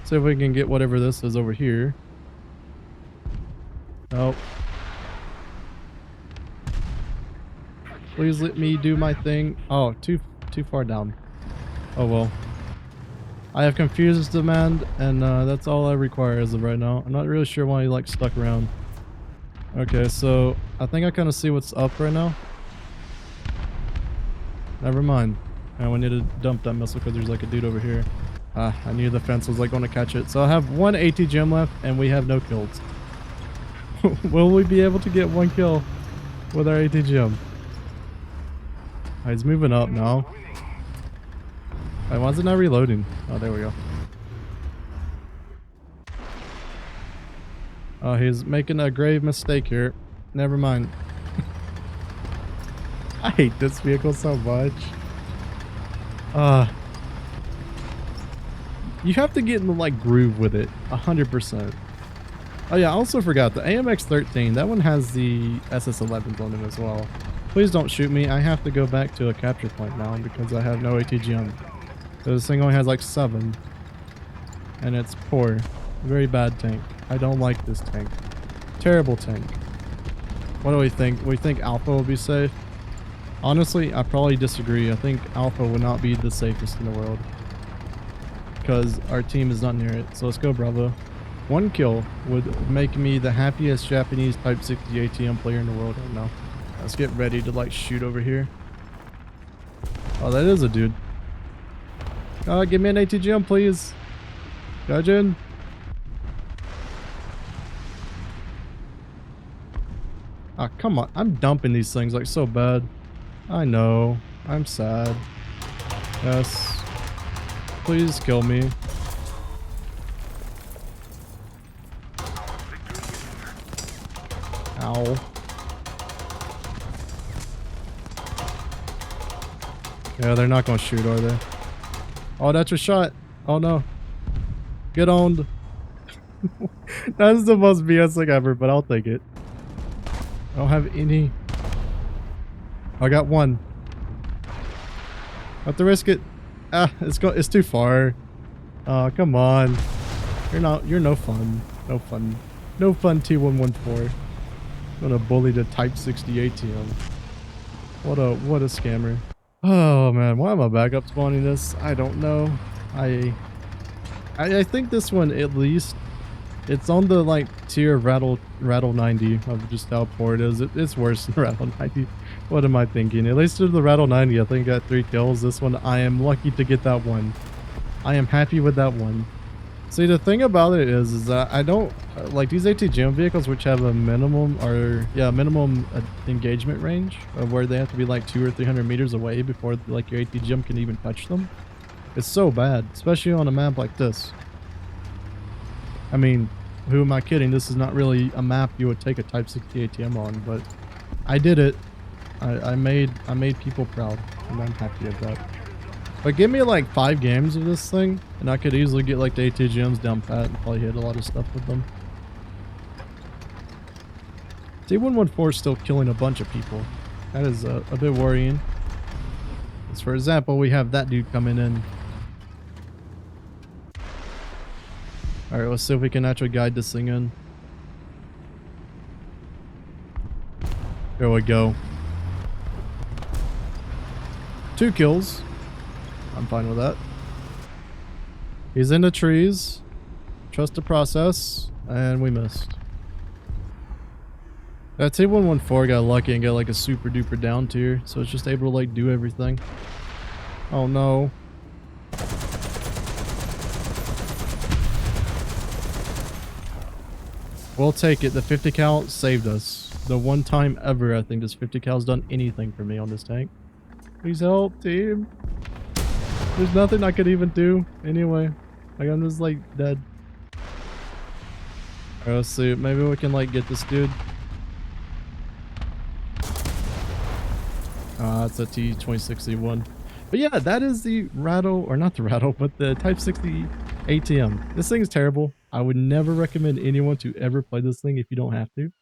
See if we can get whatever this is over here. Nope. Please let me do my thing. Oh, too far down. Oh well. I have confused demand, and that's all I require as of right now. I'm not really sure why he like stuck around. Okay, so I think I kind of see what's up right now. Never mind. And we need to dump that missile because there's like a dude over here. I knew the fence was like going to catch it. So I have one ATGM left and we have no kills. Will we be able to get one kill with our ATGM? He's moving up now. Why is it not reloading? Oh, there we go. Oh, he's making a grave mistake here. Never mind. I hate this vehicle so much. You have to get in the like groove with it 100%. Oh yeah, I also forgot the AMX-13. That one has the SS-11s on it as well. Please don't shoot me. I have to go back to a capture point now because I have no ATGM. This thing only has like 7. And it's poor. Very bad tank. I don't like this tank. Terrible tank. What do we think? We think Alpha will be safe? Honestly, I probably disagree. I think Alpha will not be the safest in the world. Because our team is not near it. So let's go Bravo. 1 kill would make me the happiest Japanese Type 60 ATM player in the world right now. Let's get ready to like shoot over here. Oh, that is a dude. Give me an ATGM, please. Gaijin. Ah, come on. I'm dumping these things like so bad. I know. I'm sad. Yes. Please kill me. Ow. Yeah, they're not gonna shoot, are they? Oh, that's a shot. Oh no. Get owned. That's the most BS thing ever, but I'll take it. I don't have any. I got 1. Have to risk it. Ah, it's too far. Oh, come on. You're no fun. No fun. No fun T114. Gonna bully the Type 60 ATM. What a scammer. Oh man, why am I backup spawning this? I don't know. I think this one at least it's on the like tier of rattle 90 of just how poor it is. It's worse than rattle 90. What am I thinking? At least with the rattle 90, I think I got 3 kills. This one, I am lucky to get that one. I am happy with that one. See, the thing about it is that I don't like these ATGM vehicles, which have a minimum engagement range of where they have to be like 200 or 300 meters away before like your ATGM can even touch them. It's so bad, especially on a map like this. I mean, who am I kidding? This is not really a map you would take a Type 60 ATM on, but I did it. I made people proud, and I'm happy with that. But give me like 5 games of this thing, and I could easily get like the ATGMs down pat and probably hit a lot of stuff with them. T114 is still killing a bunch of people. That is a bit worrying. As for example, we have that dude coming in. Alright, let's see if we can actually guide this thing in. There we go. 2 kills. I'm fine with that. He's in the trees. Trust the process. And we missed. That T114 got lucky and got like a super duper down tier. So it's just able to like do everything. Oh no. We'll take it. The 50 cal saved us. The one time ever I think this 50 cal's done anything for me on this tank. Please help, team. There's nothing I could even do anyway. Like I'm just like dead. Alright, let's see. Maybe we can like get this dude. It's a T2061. But yeah, that is the rattle, or not the rattle, but the Type 60 ATM. This thing is terrible. I would never recommend anyone to ever play this thing if you don't have to.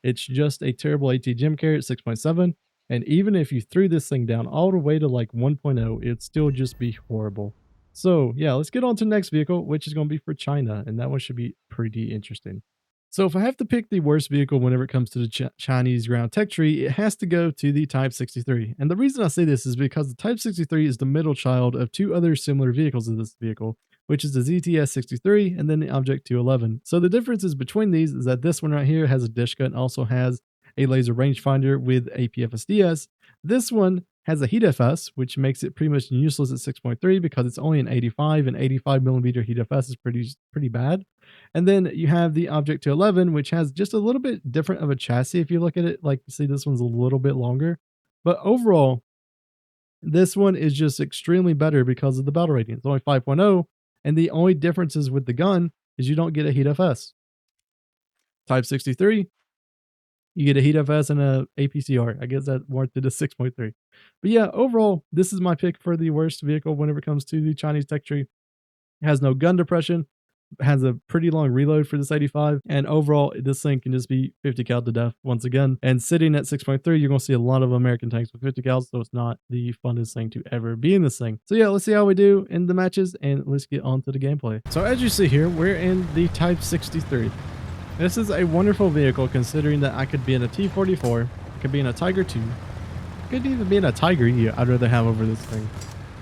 It's just a terrible ATGM carry at 6.7. And even if you threw this thing down all the way to like 1.0, it'd still just be horrible. So yeah, let's get on to the next vehicle, which is going to be for China. And that one should be pretty interesting. So if I have to pick the worst vehicle whenever it comes to the Chinese ground tech tree, it has to go to the Type 63. And the reason I say this is because the Type 63 is the middle child of 2 other similar vehicles of this vehicle, which is the ZTS 63, and then the Object 211. So the differences between these is that this one right here has a dish gun, also has a laser rangefinder with APFSDS. This one has a heat FS, which makes it pretty much useless at 6.3 because it's only an 85, and 85 millimeter heat FS is pretty bad. And then you have the Object 211, which has just a little bit different of a chassis. If you look at it, like you see, this one's a little bit longer, but overall, this one is just extremely better because of the battle rating. It's only 5.0, and the only differences with the gun is you don't get a heat FS. Type 63, you get a heat FS and a APCR. I guess that warranted a 6.3. But yeah, overall, this is my pick for the worst vehicle whenever it comes to the Chinese tech tree. It has no gun depression, has a pretty long reload for this 85, and overall this thing can just be 50 cal to death once again. And sitting at 6.3, you're going to see a lot of American tanks with 50 cal, so it's not the funnest thing to ever be in this thing. So yeah, let's see how we do in the matches, and let's get on to the gameplay. So as you see here, we're in the Type 63. This is a wonderful vehicle considering that I could be in a T-44, I could be in a Tiger II, I could even be in a Tiger E I'd rather have over this thing.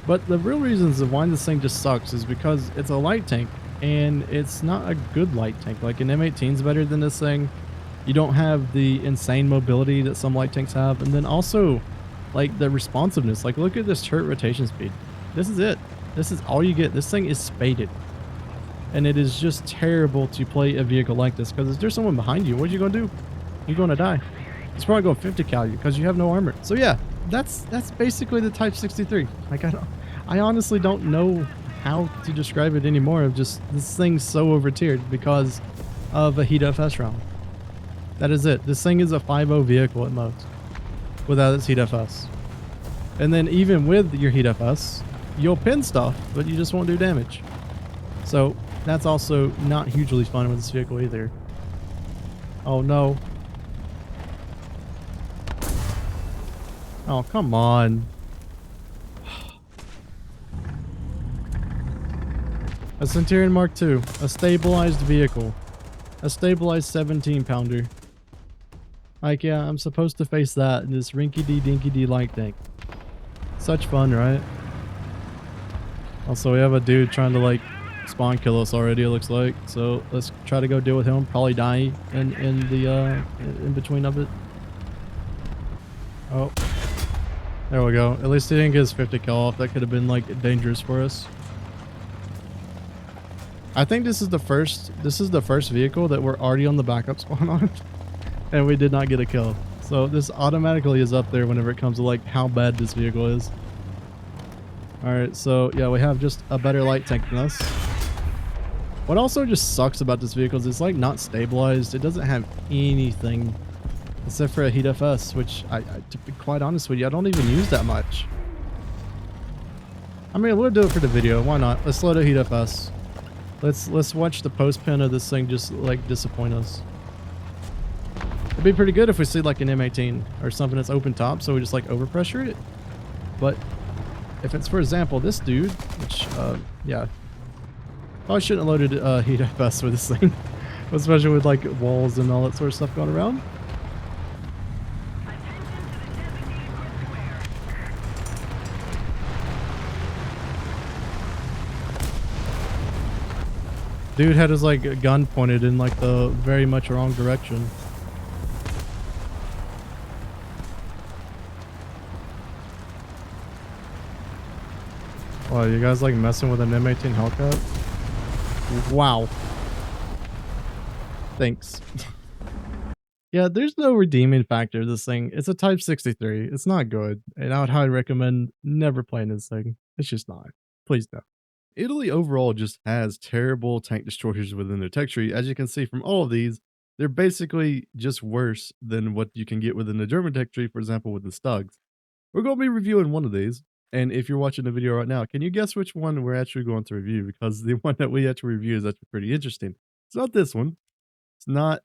But the real reasons of why this thing just sucks is because it's a light tank, and it's not a good light tank. Like an M18 is better than this thing. You don't have the insane mobility that some light tanks have, and then also like the responsiveness. Like look at this turret rotation speed. This is it. This is all you get. This thing is spaded, and it is just terrible to play a vehicle like this because if there's someone behind you, what are you gonna do? You're gonna die. It's probably going 50 cal you because you have no armor. So yeah, that's basically the Type 63. Like I honestly don't know how to describe it anymore. Of just this thing's so over tiered because of a heat FS round. That is it. This thing is a 5.0 vehicle at most without its heat FS. And then even with your heat FS, you'll pin stuff, but you just won't do damage. So that's also not hugely fun with this vehicle either. Oh no. Oh, come on. A Centurion Mark II, a stabilized vehicle, a stabilized 17 pounder. Like, yeah, I'm supposed to face that in this rinky-dee-dinky-dee light tank. Such fun, right? Also, we have a dude trying to, like, spawn kill us already, it looks like. So, let's try to go deal with him. Probably die in between of it. Oh. There we go. At least he didn't get his 50 cal off. That could have been, like, dangerous for us. I think this is the first vehicle that we're already on the backup spawn on, and we did not get a kill. So this automatically is up there whenever it comes to like how bad this vehicle is. All right, so yeah, we have just a better light tank than us. What also just sucks about this vehicle is it's like not stabilized. It doesn't have anything except for a heat FS, which to be quite honest with you, I don't even use that much. I mean, we'll do it for the video. Why not? Let's load a heat FS. Let's watch the post pin of this thing just like disappoint us. It'd be pretty good if we see like an M18 or something that's open top, so we just like overpressure it. But if it's, for example, this dude, which yeah, probably shouldn't have loaded heat FS with this thing, especially with like walls and all that sort of stuff going around. Dude had his like gun pointed in like the very much wrong direction. Wow, you guys like messing with an M18 Hellcat? Wow. Thanks. Yeah, there's no redeeming factor to this thing. It's a Type 63. It's not good. And I would highly recommend never playing this thing. It's just not. Please don't. Italy overall just has terrible tank destroyers within their tech tree. As you can see from all of these, they're basically just worse than what you can get within the German tech tree, for example, with the Stugs. We're going to be reviewing one of these. And if you're watching the video right now, can you guess which one we're actually going to review? Because the one that we actually review is actually pretty interesting. It's not this one. It's not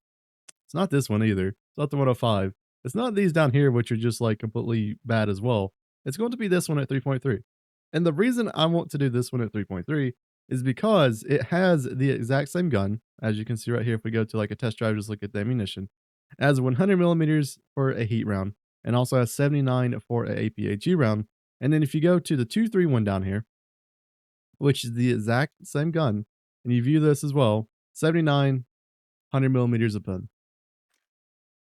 this one either. It's not the 105. It's not these down here, which are just like completely bad as well. It's going to be this one at 3.3. And the reason I want to do this one at 3.3 is because it has the exact same gun. As you can see right here, if we go to like a test drive, just look at the ammunition. It has 100 millimeters for a heat round and also has 79 for a APHE round. And then if you go to the 231 down here, which is the exact same gun, and you view this as well, 79 100 millimeters of pen.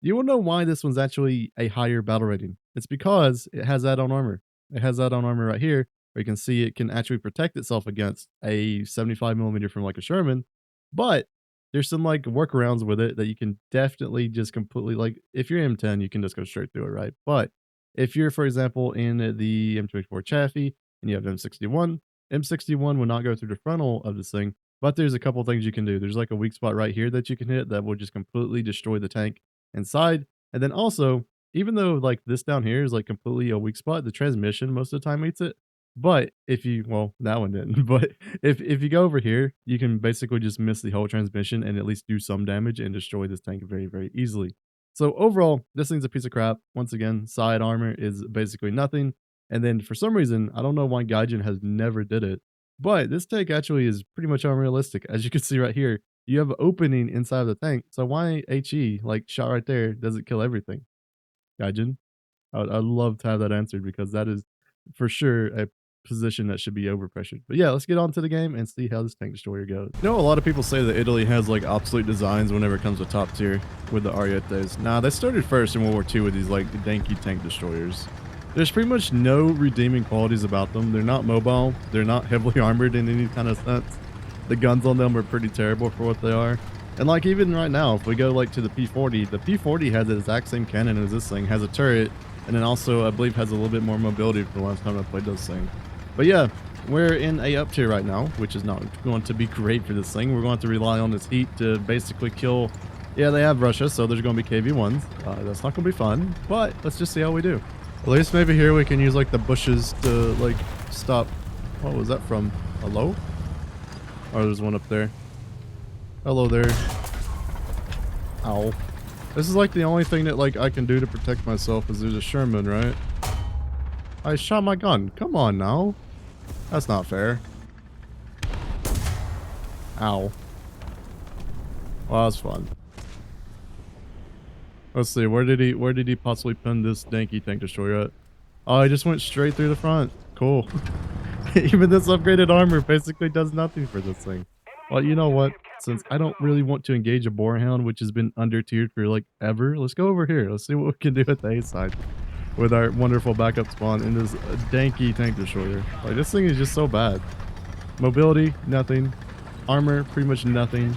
You will know why this one's actually a higher battle rating. It's because it has add-on armor. It has add-on armor right here, where you can see it can actually protect itself against a 75 millimeter from like a Sherman, but there's some like workarounds with it that you can definitely just completely like. If you're M10, you can just go straight through it, right? But if you're, for example, in the M24 Chaffee and you have M61, M61 will not go through the frontal of this thing. But there's a couple things you can do. There's like a weak spot right here that you can hit that will just completely destroy the tank inside. And then also, even though like this down here is like completely a weak spot, the transmission most of the time eats it. But if you, well, that one didn't. But if you go over here, you can basically just miss the whole transmission and at least do some damage and destroy this tank very, very easily. So overall, this thing's a piece of crap. Once again, side armor is basically nothing. And then for some reason, I don't know why Gaijin has never did it, but this tank actually is pretty much unrealistic. As you can see right here, you have an opening inside of the tank. So why HE, like shot right there, doesn't kill everything? Gaijin? I'd love to have that answered because that is for sure a position that should be overpressured. But yeah, let's get on to the game and see how this tank destroyer goes. You know, a lot of people say that Italy has like obsolete designs whenever it comes to top tier with the Arietes. Nah, they started first in World War II with these like danky tank destroyers. There's pretty much no redeeming qualities about them. They're not mobile. They're not heavily armored in any kind of sense. The guns on them are pretty terrible for what they are. And like even right now, if we go like to the P40 has the exact same cannon as this thing, has a turret, and then also I believe has a little bit more mobility for the last time I played this thing. But yeah, we're in a up tier right now, which is not going to be great for this thing. We're going to rely on this heat to basically kill. Yeah, they have Russia, so there's going to be KV-1s. That's not going to be fun, but let's just see how we do. At least maybe here we can use like the bushes to like stop. What was that from? Hello? Oh, there's one up there. Hello there. Ow. This is like the only thing that like I can do to protect myself is there's a Sherman, right? I shot my gun. Come on now. That's not fair. Ow. Well, that's fun. Let's see. Where did he possibly pin this danky tank destroyer at? Oh, he just went straight through the front. Cool. Even this upgraded armor basically does nothing for this thing. Well, you know what? Since I don't really want to engage a borehound, which has been under tiered for like ever, let's go over here. Let's see what we can do at the A side with our wonderful backup spawn in this danky tank destroyer. Like this thing is just so bad. Mobility, nothing. Armor, pretty much nothing.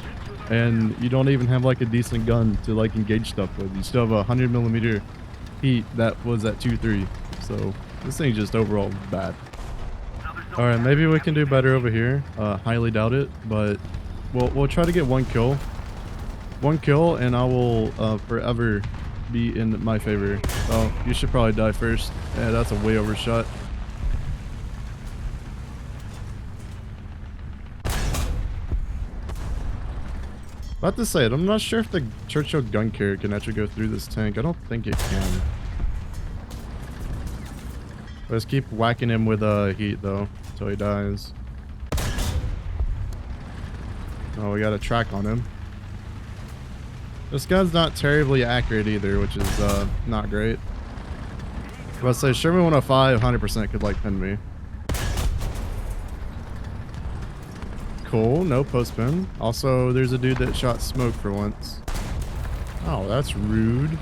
And you don't even have like a decent gun to like engage stuff with. You still have a 100 millimeter heat that was at 2.3. So this thing's just overall bad. All right, maybe we can do better over here. Highly doubt it, but we'll try to get one kill. One kill, and I will forever be in my favor. Oh, you should probably die first. Yeah, that's a way overshot. About to say it, I'm not sure if the Churchill gun carrier can actually go through this tank. I don't think it can. Let's keep whacking him with heat though until he dies. Oh, we got a track on him. This gun's not terribly accurate either, which is not great. Let's say Sherman 105 100% could like pin me. Cool, no post pin. Also, there's a dude that shot smoke for once. Oh, that's rude.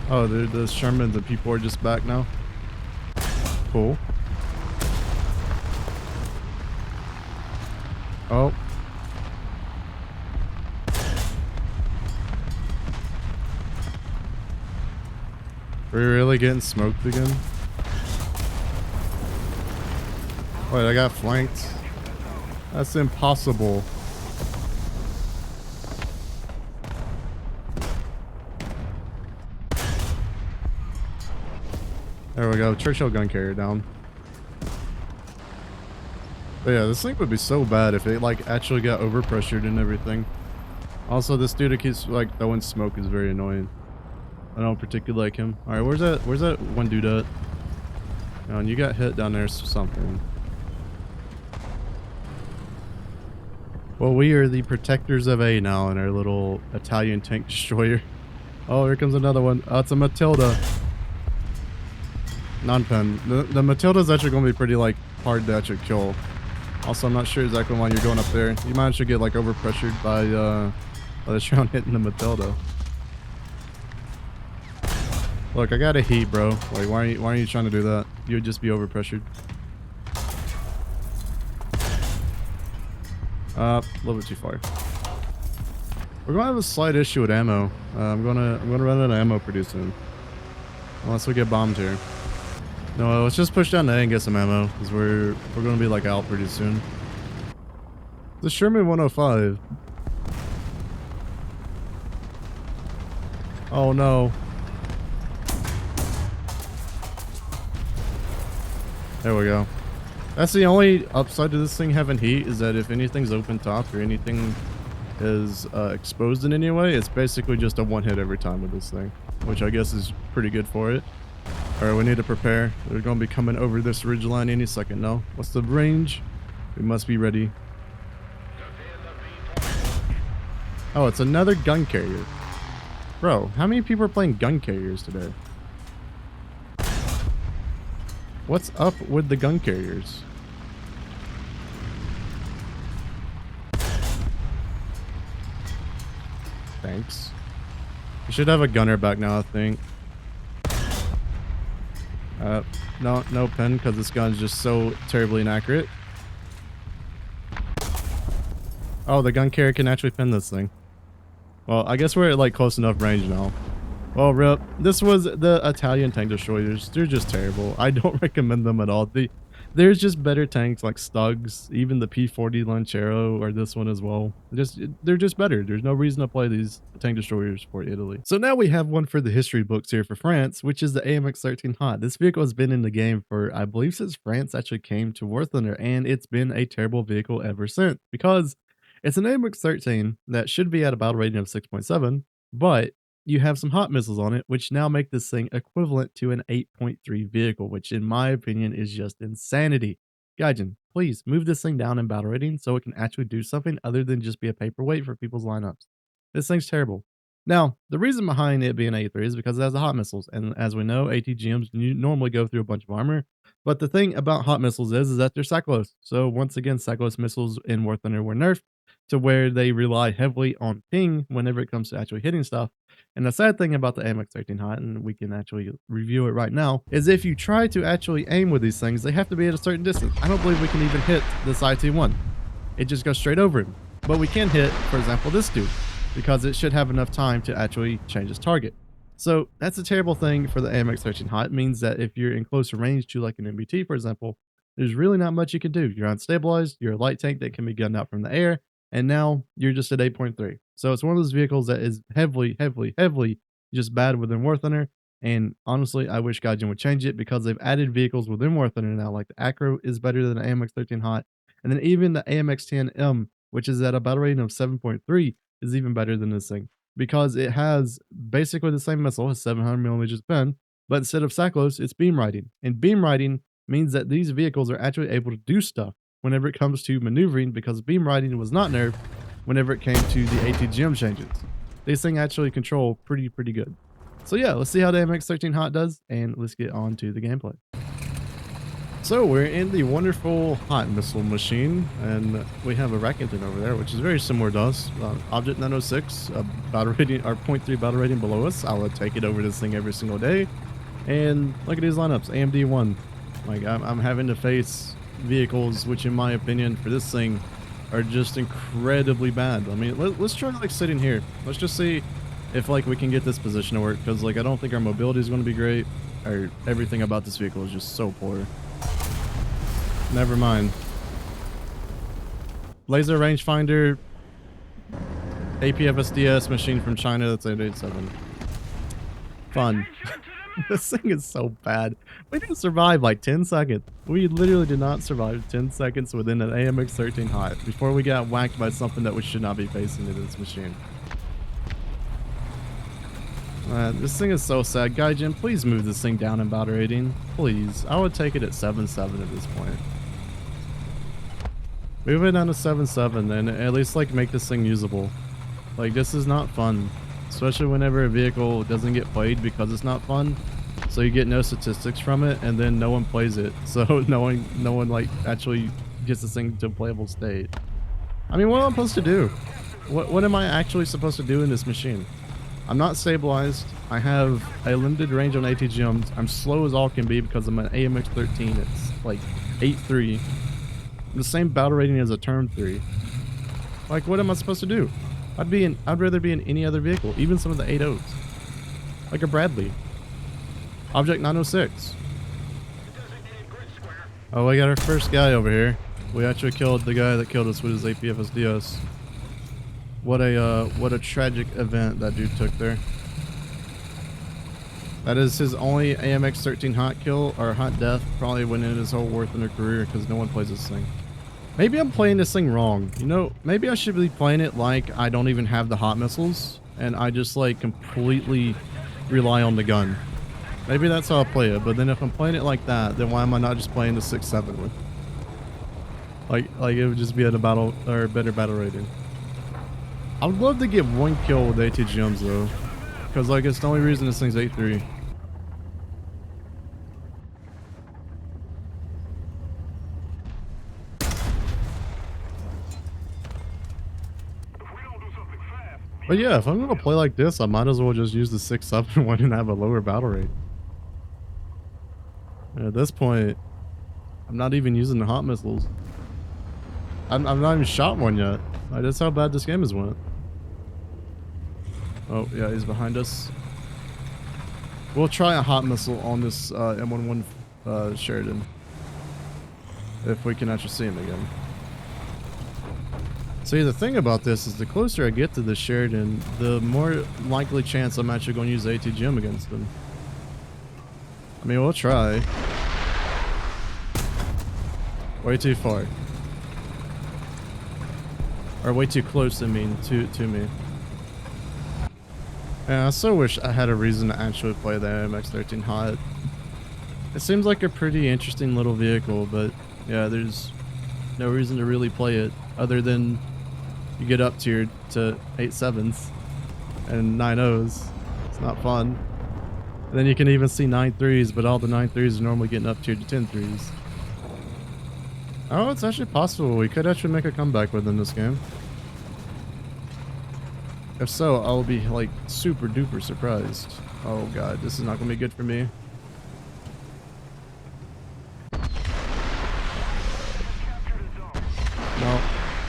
Oh, the Sherman's and people are just back now. Cool. Oh. Are we really getting smoked again? Wait, I got flanked. That's impossible. There we go. Churchill gun carrier down. But yeah, this thing would be so bad if it like actually got overpressured and everything. Also, this dude that keeps like throwing smoke is very annoying. I don't particularly like him. All right, where's that one dude at? Oh, and you got hit down there something. Well, we are the protectors of A now in our little Italian tank destroyer. Oh, here comes another one. Oh, it's a Matilda. Non-pen. The Matilda's actually going to be pretty like hard to actually kill. Also, I'm not sure exactly why you're going up there. You might actually get like overpressured by the Shroud hitting the Matilda. Look, I got a heat, bro. Like, why are you trying to do that? You would just be overpressured. A little bit too far. We're gonna have a slight issue with ammo. I'm gonna run out of ammo pretty soon, unless we get bombed here. No, let's just push down A and get some ammo, because we're gonna be like out pretty soon. The Sherman 105. Oh no. There we go. That's the only upside to this thing having heat, is that if anything's open top or anything is exposed in any way, it's basically just a one hit every time with this thing, which I guess is pretty good for it. Alright, we need to prepare. They're going to be coming over this ridge line any second now. What's the range? We must be ready. Oh, it's another gun carrier. Bro, how many people are playing gun carriers today? What's up with the gun carriers? Thanks. We should have a gunner back now, I think. No pen, because this gun's just so terribly inaccurate. Oh, the gun carrier can actually pin this thing. Well, I guess we're at like close enough range now. Well, rip. This was the Italian tank destroyers. They're just terrible. I don't recommend them at all. There's just better tanks like Stugs, even the P40 Lanciero, or this one as well. They're just better. There's no reason to play these tank destroyers for Italy. So now we have one for the history books here for France, which is the AMX-13 Hot. This vehicle has been in the game for, I believe, since France actually came to War Thunder, and it's been a terrible vehicle ever since, because it's an AMX-13 that should be at a battle rating of 6.7, but you have some hot missiles on it, which now make this thing equivalent to an 8.3 vehicle, which in my opinion is just insanity. Gaijin, please move this thing down in battle rating so it can actually do something other than just be a paperweight for people's lineups. This thing's terrible. Now, the reason behind it being A3 is because it has the hot missiles, and as we know, ATGMs normally go through a bunch of armor, but the thing about hot missiles is that they're cyclos. So once again, cyclos missiles in War Thunder were nerfed to where they rely heavily on ping whenever it comes to actually hitting stuff. And the sad thing about the AMX-13 Hot, and we can actually review it right now, is if you try to actually aim with these things, they have to be at a certain distance. I don't believe we can even hit this IT-1. It just goes straight over him. But we can hit, for example, this dude, because it should have enough time to actually change its target. So that's a terrible thing for the AMX-13 Hot. It means that if you're in closer range to like an MBT, for example, there's really not much you can do. You're unstabilized, you're a light tank that can be gunned out from the air, and now you're just at 8.3. So it's one of those vehicles that is heavily just bad within War Thunder. And honestly, I wish Gaijin would change it, because they've added vehicles within War Thunder now, like the Acro is better than the AMX-13 Hot. And then even the AMX-10M, which is at a battle rating of 7.3, is even better than this thing, because it has basically the same missile, a 700mm pen, but instead of cyclos, it's beam riding. And beam riding means that these vehicles are actually able to do stuff whenever it comes to maneuvering, because beam riding was not nerfed whenever it came to the ATGM changes. These things actually control pretty good. So yeah, let's see how the MX-13 Hot does, and let's get on to the gameplay. So we're in the wonderful hot missile machine, and we have a Rakuten over there, which is very similar to us. Object 906, battle rating, our 0.3 battle rating below us. I would take it over this thing every single day. And look at these lineups, AMD 1. Like, I'm having to face vehicles which in my opinion for this thing are just incredibly bad. I mean, let's try like sitting here. Let's just see if like we can get this position to work, because like I don't think our mobility is going to be great, or everything about this vehicle is just so poor. Never mind. Laser rangefinder, APFSDS machine from China, that's 887. Fun. This thing is so bad. We didn't survive like 10 seconds. We literally did not survive 10 seconds within an AMX-13 Hot before we got whacked by something that we should not be facing into this machine. This thing is so sad. Gaijin, please move this thing down in battle rating. Please. I would take it at 7.7 at this point. Move it down to 7.7 and at least like make this thing usable. Like, this is not fun. Especially whenever a vehicle doesn't get played because it's not fun. So you get no statistics from it, and then no one plays it. So no one like actually gets this thing to a playable state. I mean, what am I supposed to do? What am I actually supposed to do in this machine? I'm not stabilized. I have a limited range on ATGMs. I'm slow as all can be because I'm an AMX-13. It's like 8.3. The same battle rating as a Turn 3. Like, what am I supposed to do? I'd rather be in any other vehicle, even some of the 8.0s. Like a Bradley. Object 906. Oh, we got our first guy over here. We actually killed the guy that killed us with his APFSDS. What a tragic event that dude took there. That is his only AMX-13 hot kill, or hot death, probably winning his whole War Thunder career, because no one plays this thing. Maybe I'm playing this thing wrong. You know, maybe I should be playing it like I don't even have the hot missiles, and I just like completely rely on the gun. Maybe that's how I play it, but then if I'm playing it like that, then why am I not just playing the 6.7 with? Like it would just be at a battle, or better battle rating. I would love to get one kill with ATGMs though, because like it's the only reason this thing's 8.3. But yeah, if I'm gonna play like this, I might as well just use the 6.7 one and have a lower battle rate. And at this point, I'm not even using the hot missiles. I've not even shot one yet. Like, that's how bad this game has went. Oh yeah, he's behind us. We'll try a hot missile on this M11 Sheridan. If we can actually see him again. See, the thing about this is the closer I get to the Sheridan, the more likely chance I'm actually going to use ATGM against him. I mean, we'll try. Way too far. Or way too close, I mean, to me. Yeah, I so wish I had a reason to actually play the MX-13 hot. It seems like a pretty interesting little vehicle, but yeah, there's no reason to really play it other than you get up tiered to 8.7s and 9.0s. It's not fun. And then you can even see 9.3s, but all the 9.3s are normally getting up tiered to 10.3s. Oh, it's actually possible. We could actually make a comeback within this game. If so, I'll be like super duper surprised. Oh god, this is not gonna be good for me. No,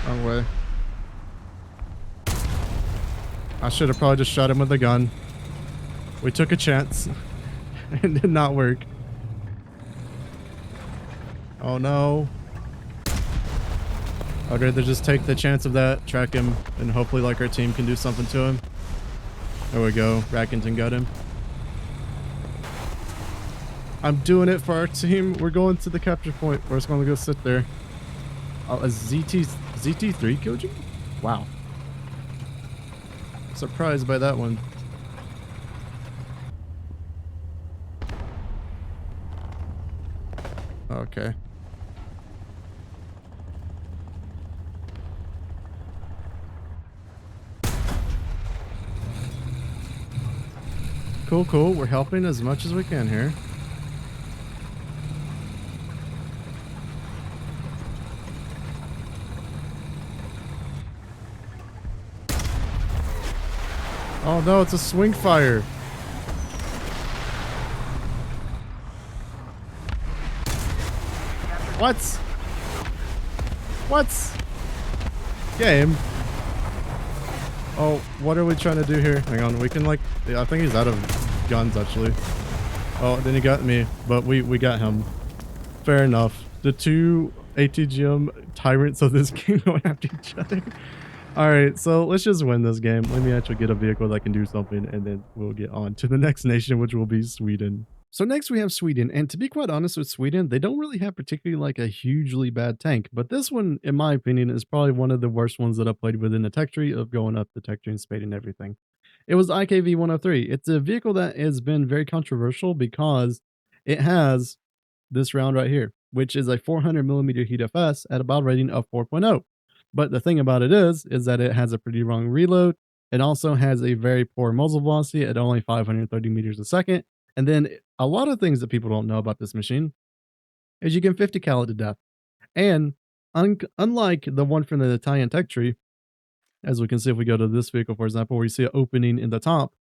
wrong way. I should have probably just shot him with a gun. We took a chance. It did not work. Oh no. I'd rather just take the chance of that, track him, and hopefully like our team can do something to him. There we go. Rackington got him. I'm doing it for our team. We're going to the capture point. We're just going to go sit there. Oh, a ZT3 killed you? Wow. Surprised by that one. Okay. Cool, cool. We're helping as much as we can here. Oh no, it's a swing fire. What? What? Game. Oh, what are we trying to do here? Hang on, we can like, yeah, I think he's out of guns actually. Oh, then he got me, but we got him. Fair enough. The two ATGM tyrants of this game going after each other. Alright, so let's just win this game. Let me actually get a vehicle that can do something, and then we'll get on to the next nation, which will be Sweden. So next we have Sweden, and to be quite honest with Sweden, they don't really have particularly like a hugely bad tank, but this one, in my opinion, is probably one of the worst ones that I've played within the tech tree of going up the tech tree and spade and everything. It was IKV-103. It's a vehicle that has been very controversial because it has this round right here, which is a 400mm heat FS at a battle rating of 4.0. But the thing about it is that it has a pretty long reload. It also has a very poor muzzle velocity at only 530 meters a second. And then a lot of things that people don't know about this machine is you can 50 cal it to death. And unlike the one from the Italian tech tree, as we can see if we go to this vehicle, for example, where you see an opening in the top,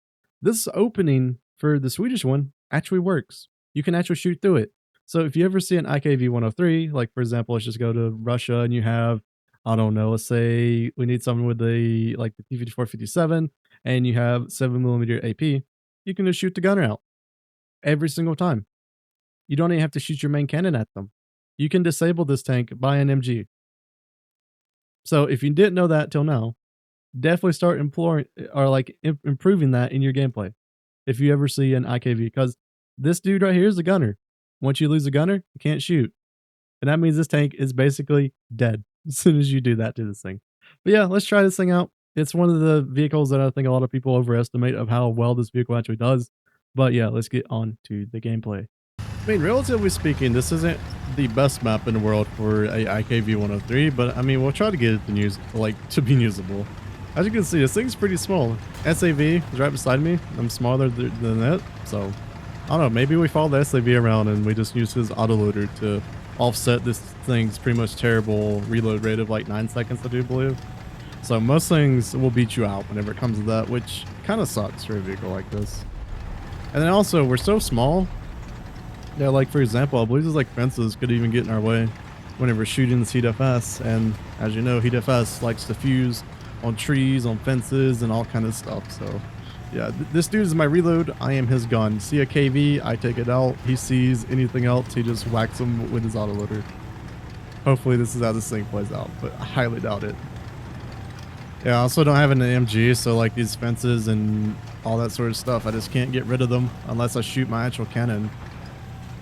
this opening for the Swedish one actually works. You can actually shoot through it. So if you ever see an IKV 103, like for example, let's just go to Russia and you have, I don't know, let's say we need someone with the like the T-54-57 and you have 7mm AP, you can just shoot the gunner out every single time. You don't even have to shoot your main cannon at them. You can disable this tank by an MG. So if you didn't know that till now, definitely start imploring or like improving that in your gameplay. If you ever see an IKV, because this dude right here is a gunner. Once you lose a gunner, you can't shoot. And that means this tank is basically dead as soon as you do that to this thing. But yeah, let's try this thing out. It's one of the vehicles that I think a lot of people overestimate of how well this vehicle actually does. But yeah, let's get on to the gameplay. I mean, relatively speaking, this isn't the best map in the world for a IKV 103, but I mean, we'll try to get it to use to be usable. As you can see, this thing's pretty small. SAV is right beside me. I'm smaller than that, so I don't know. Maybe we follow the SAV around and we just use his autoloader to offset this thing's pretty much terrible reload rate of like 9 seconds, I do believe. So most things will beat you out whenever it comes to that, which kind of sucks for a vehicle like this. And then also, we're so small. Yeah, like for example, I believe there's like fences could even get in our way whenever shooting this Heat FS. And as you know, Heat FS likes to fuse on trees, on fences, and all kind of stuff. So yeah, this dude is my reload. I am his gun. See a KV, I take it out. He sees anything else, he just whacks him with his autoloader. Hopefully this is how this thing plays out, but I highly doubt it. Yeah, I also don't have an MG, so like these fences and all that sort of stuff, I just can't get rid of them unless I shoot my actual cannon,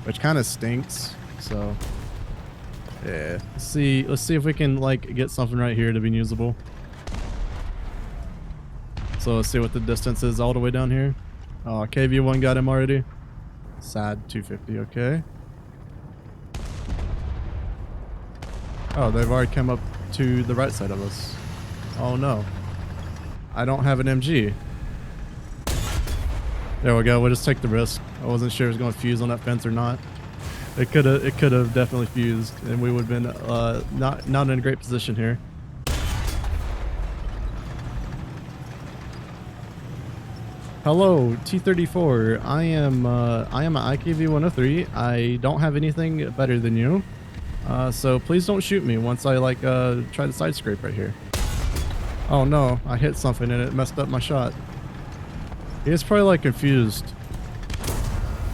which kind of stinks. So yeah, let's see if we can like get something right here to be usable. So let's see what the distance is all the way down here. Oh, KV1 got him already. Sad 250, okay. Oh, they've already come up to the right side of us. Oh no. I don't have an MG. There we go, we'll just take the risk. I wasn't sure it was going to fuse on that fence or not. It could have definitely fused and we would have been not in a great position here. Hello, T-34. I am an IKV 103. I don't have anything better than you. So please don't shoot me once I like try to side scrape right here. Oh no, I hit something and it messed up my shot. He is probably like confused.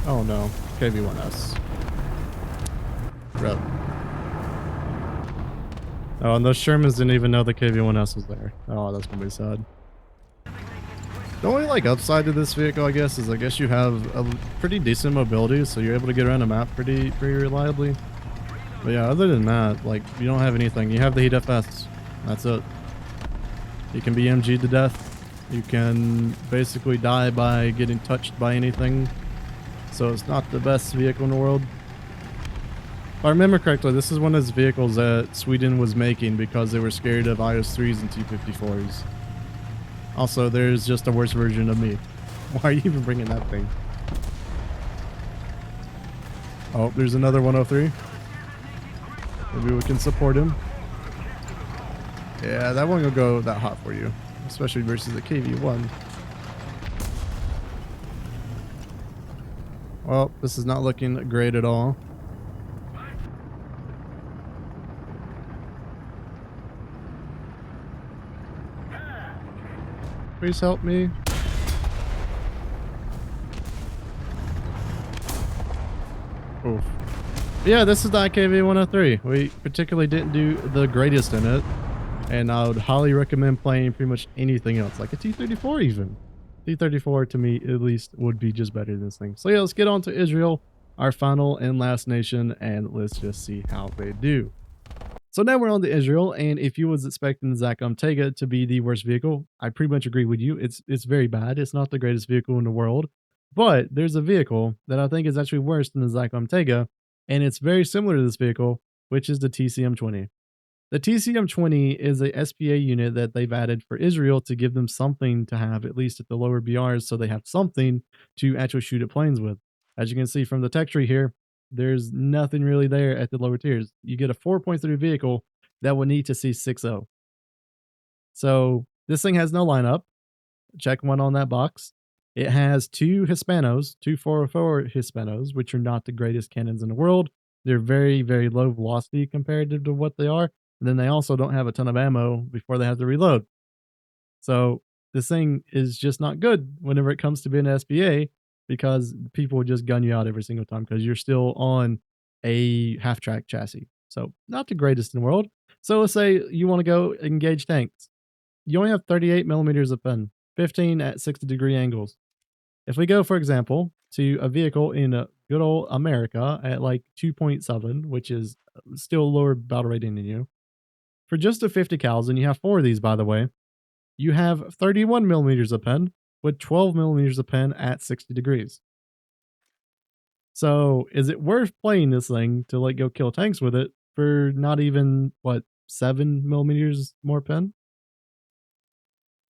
Oh no, KV-1S. Rip. Oh, and those Shermans didn't even know the KV-1S was there. Oh, that's gonna be sad. The only like upside to this vehicle, I guess, is I guess you have a pretty decent mobility, so you're able to get around the map pretty reliably. But yeah, other than that, like you don't have anything. You have the Heat FS. That's it. You can be MG'd to death. You can basically die by getting touched by anything. So it's not the best vehicle in the world. If I remember correctly, this is one of those vehicles that Sweden was making because they were scared of IS-3s and T-54s. Also, there's just a worse version of me. Why are you even bringing that thing? Oh, there's another 103. Maybe we can support him. Yeah, that one will go that hot for you, especially versus the KV-1. Well, this is not looking great at all. Please help me. Oof. Yeah, this is the IKV 103. We particularly didn't do the greatest in it. And I would highly recommend playing pretty much anything else, like a T-34 even. T-34 to me at least would be just better than this thing. So yeah, let's get on to Israel, our final and last nation, and let's just see how they do. So now we're on to Israel, and if you was expecting the Zacom Tega to be the worst vehicle, I pretty much agree with you. It's very bad. It's not the greatest vehicle in the world, but there's a vehicle that I think is actually worse than the Zacom Tega, and it's very similar to this vehicle, which is the TCM-20. The TCM-20 is a SPA unit that they've added for Israel to give them something to have, at least at the lower BRs, so they have something to actually shoot at planes with. As you can see from the tech tree here, there's nothing really there at the lower tiers. You get a 4.3 vehicle that would need to see 6-0. So this thing has no lineup. Check one on that box. It has two Hispanos, two 404 Hispanos, which are not the greatest cannons in the world. They're very, very low velocity compared to what they are. And then they also don't have a ton of ammo before they have to reload. So this thing is just not good whenever it comes to being an SBA because people will just gun you out every single time because you're still on a half track chassis. So not the greatest in the world. So let's say you want to go engage tanks. You only have 38 millimeters of pen, 15 at 60-degree angles. If we go, for example, to a vehicle in a good old America at like 2.7, which is still lower battle rating than you, for just a 50 cals, and you have 4 of these, by the way, you have 31 millimeters of pen with 12 millimeters of pen at 60 degrees. So is it worth playing this thing to like go kill tanks with it for not even what 7 millimeters more pen?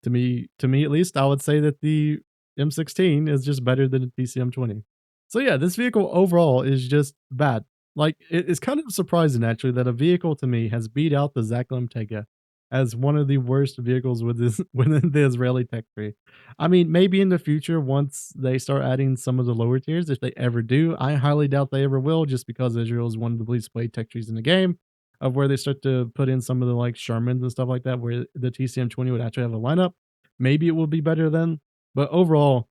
To me at least, I would say that the M16 is just better than the TCM20. So yeah, this vehicle overall is just bad. Like it's kind of surprising actually that a vehicle to me has beat out the Zaklim Tega as one of the worst vehicles with this within the Israeli tech tree. I mean, maybe in the future once they start adding some of the lower tiers, if they ever do, I highly doubt they ever will, just because Israel is one of the least played tech trees in the game. Of where they start to put in some of the like Shermans and stuff like that, where the TCM20 would actually have a lineup. Maybe it will be better then, but overall,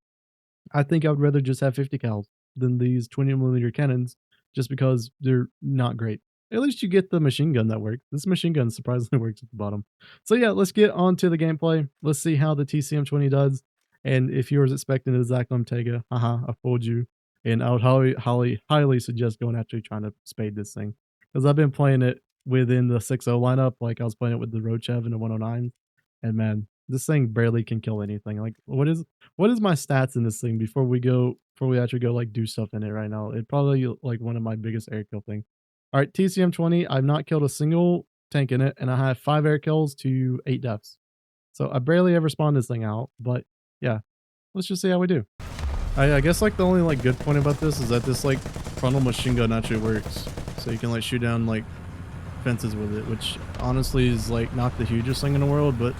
I think I would rather just have 50 cals than these 20 millimeter cannons, just because they're not great. At least you get the machine gun that works. This machine gun surprisingly works at the bottom. So yeah, let's get on to the gameplay. Let's see how the TCM20 does. And if you were expecting a Zaklim Tega, haha, I fooled you. And I would highly suggest going actually trying to spade this thing. Because I've been playing it within the 6.0 lineup, like I was playing it with the Rochev and the 109. And man, this thing barely can kill anything. Like what is my stats in this thing before we actually go like do stuff in it right now? It probably like one of my biggest air kill thing. All right, TCM20, I've not killed a single tank in it, and I have 5 air kills to 8 deaths. So I barely ever spawn this thing out, but yeah, let's just see how we do. I guess like the only like good point about this is that this like frontal machine gun actually works. So you can like shoot down like fences with it, which honestly is like not the hugest thing in the world, but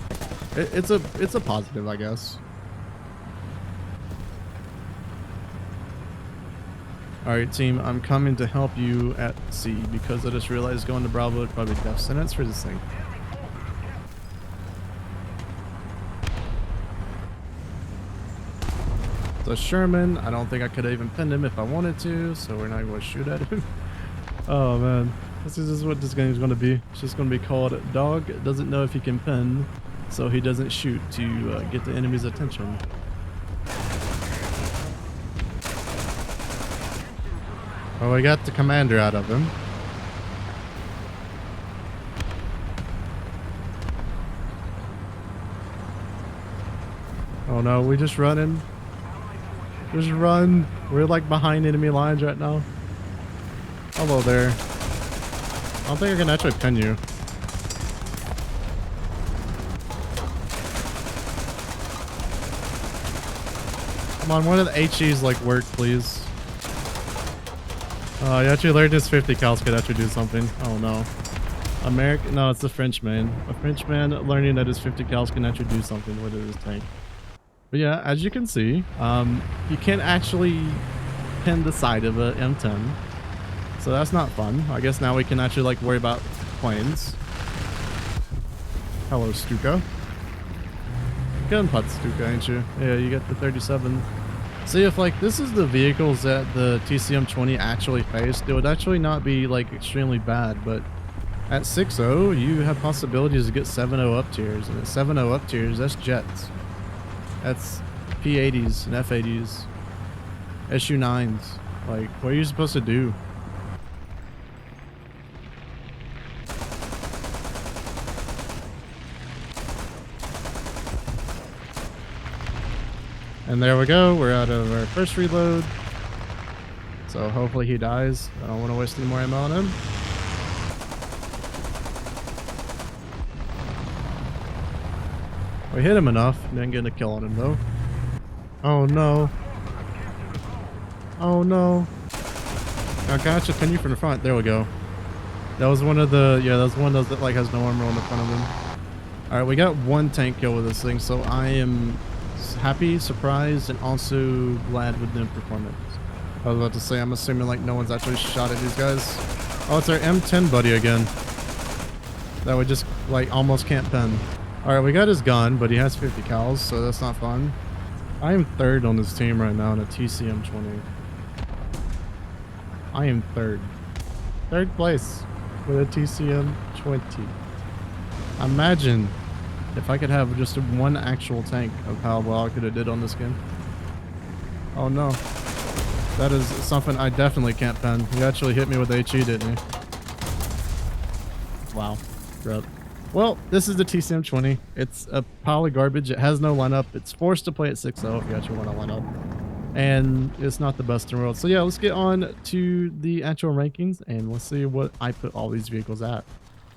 it's a positive, I guess. Alright team, I'm coming to help you at C because I just realized going to Bravo would probably death sentence for this thing. So Sherman, I don't think I could have even pinned him if I wanted to, so we're not going to shoot at him. Oh man, this is what this game is going to be. It's just going to be called Dog Doesn't Know If He Can Pin, so he doesn't shoot to get the enemy's attention. Oh, we got the commander out of him. Oh no, we just running. Just run. We're like behind enemy lines right now. Hello there. I don't think I can actually pin you. Come on, one of the HEs like work, please. You actually learned his 50 cals could actually do something. Oh no. No, it's the Frenchman. A Frenchman learning that his 50 cals can actually do something with his tank. But yeah, as you can see, you can't actually pin the side of a M10. So that's not fun. I guess now we can actually like worry about planes. Hello, Stuka. Gun putt, Stuka, ain't you? Yeah, you got the 37. See, if like this is the vehicles that the TCM20 actually faced, it would actually not be like extremely bad, but at 6.0 you have possibilities to get 7.0 up tiers, and at 7.0 up tiers, that's jets. That's P80s and F80s, SU9s. Like, what are you supposed to do? And there we go. We're out of our first reload. So hopefully he dies. I don't want to waste any more ammo on him. We hit him enough. Didn't get a kill on him though. Oh no. Oh no. Now can I just pin you from the front? There we go. That was one of the, yeah, that was one of those that like has no armor on the front of them. All right, we got one tank kill with this thing, so I am happy, surprised, and also glad with the performance. I was about to say, I'm assuming like no one's actually shot at these guys. Oh, it's our M10 buddy again. That we just like almost can't pen. All right, we got his gun, but he has 50 cals, so that's not fun. I am third on this team right now in a TCM-20. I am third. Third place with a TCM-20. Imagine if I could have just one actual tank of how well I could have did on this game. Oh no. That is something I definitely can't pen. You actually hit me with HE, didn't you? Wow. Rip. Well, this is the TCM-20. It's a pile of garbage. It has no lineup. It's forced to play at 6-0 if you actually want to line up. And it's not the best in the world. So yeah, let's get on to the actual rankings and let's see what I put all these vehicles at.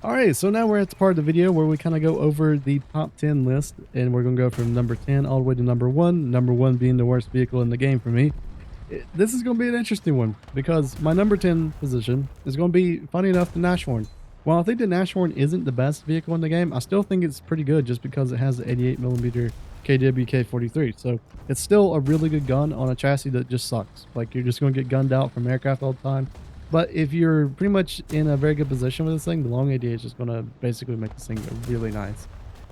All right, so now we're at the part of the video where we kind of go over the top 10 list, and we're going to go from number 10 all the way to number 1, number 1 being the worst vehicle in the game for me. This is going to be an interesting one because my number 10 position is going to be, funny enough, the Nashorn. While I think the Nashorn isn't the best vehicle in the game, I still think it's pretty good just because it has the 88mm KWK-43. So it's still a really good gun on a chassis that just sucks. Like, you're just going to get gunned out from aircraft all the time. But if you're pretty much in a very good position with this thing, the long AD is just going to basically make this thing really nice.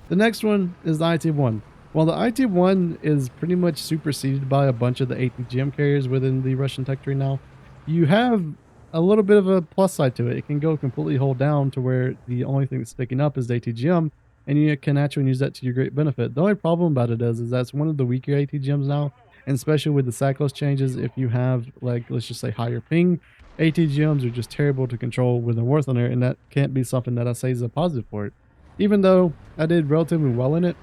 The next one is the IT-1. While the IT-1 is pretty much superseded by a bunch of the ATGM carriers within the Russian tech tree now, you have a little bit of a plus side to it. It can go completely hold down to where the only thing that's sticking up is the ATGM, and you can actually use that to your great benefit. The only problem about it is that's one of the weaker ATGMs now, and especially with the cyclist changes, if you have, like, let's just say higher ping, ATGMs are just terrible to control with the War Thunder, and that can't be something that I say is a positive for it. Even though I did relatively well in it,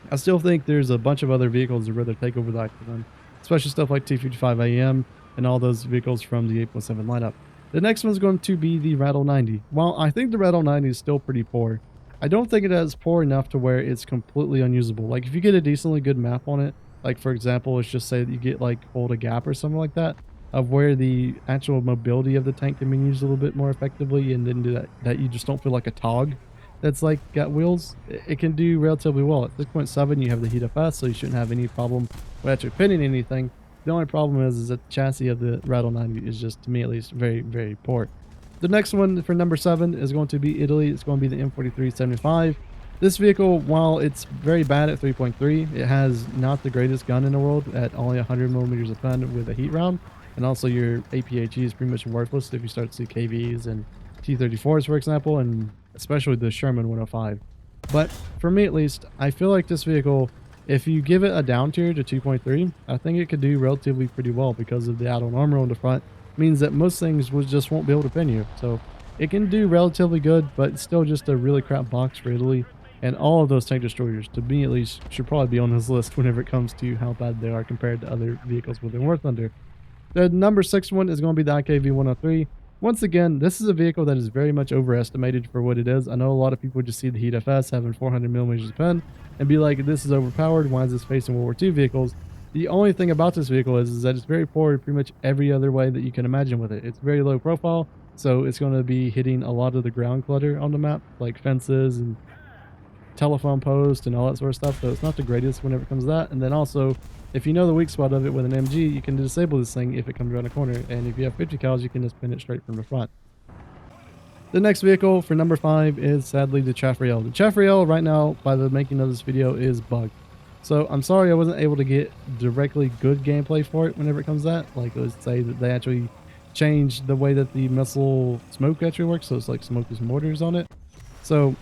I still think there's a bunch of other vehicles that rather take over the IT-1, especially stuff like T-55AM and all those vehicles from the 8.7 lineup. The next one's going to be the Rattle 90. While I think the Rattle 90 is still pretty poor, I don't think it is poor enough to where it's completely unusable. Like, if you get a decently good map on it, like for example, let's just say that you get like Hold a Gap or something like that, of where the actual mobility of the tank can be used a little bit more effectively, and then do that you just don't feel like a tog that's like got wheels, it can do relatively well. At 6.7 you have the heat of fast, so you shouldn't have any problem with actually pinning anything. The only problem is that the chassis of the Rattle 90 is just, to me at least, very, very poor. The next one for number 7 is going to be Italy. It's going to be the M4375. This vehicle, while it's very bad at 3.3, it has not the greatest gun in the world at only 100mm of pen with a heat round. And also your APHE is pretty much worthless if you start to see KVs and T-34s, for example, and especially the Sherman 105. But for me at least, I feel like this vehicle, if you give it a down tier to 2.3, I think it could do relatively pretty well because of the add-on armor on the front. Means that most things just won't be able to pin you. So it can do relatively good, but it's still just a really crap box for Italy. And all of those tank destroyers, to me at least, should probably be on this list whenever it comes to how bad they are compared to other vehicles within War Thunder. The number 6 one is going to be the IKV-103. Once again, this is a vehicle that is very much overestimated for what it is. I know a lot of people just see the Heat FS having 400mm of pen and be like, this is overpowered. Why is this facing World War II vehicles? The only thing about this vehicle is that it's very poor pretty much every other way that you can imagine with it. It's very low profile, so it's going to be hitting a lot of the ground clutter on the map, like fences and telephone posts and all that sort of stuff. So it's not the greatest whenever it comes to that. And then also, if you know the weak spot of it with an MG, you can disable this thing if it comes around a corner. And if you have 50 cals, you can just pin it straight from the front. The next vehicle for number 5 is sadly the Chaffriel. The Chaffriel right now, by the making of this video, is bugged. So I'm sorry I wasn't able to get directly good gameplay for it whenever it comes to that. Like, let's say that they actually changed the way that the missile smoke actually works. So it's like smokeless mortars on it. So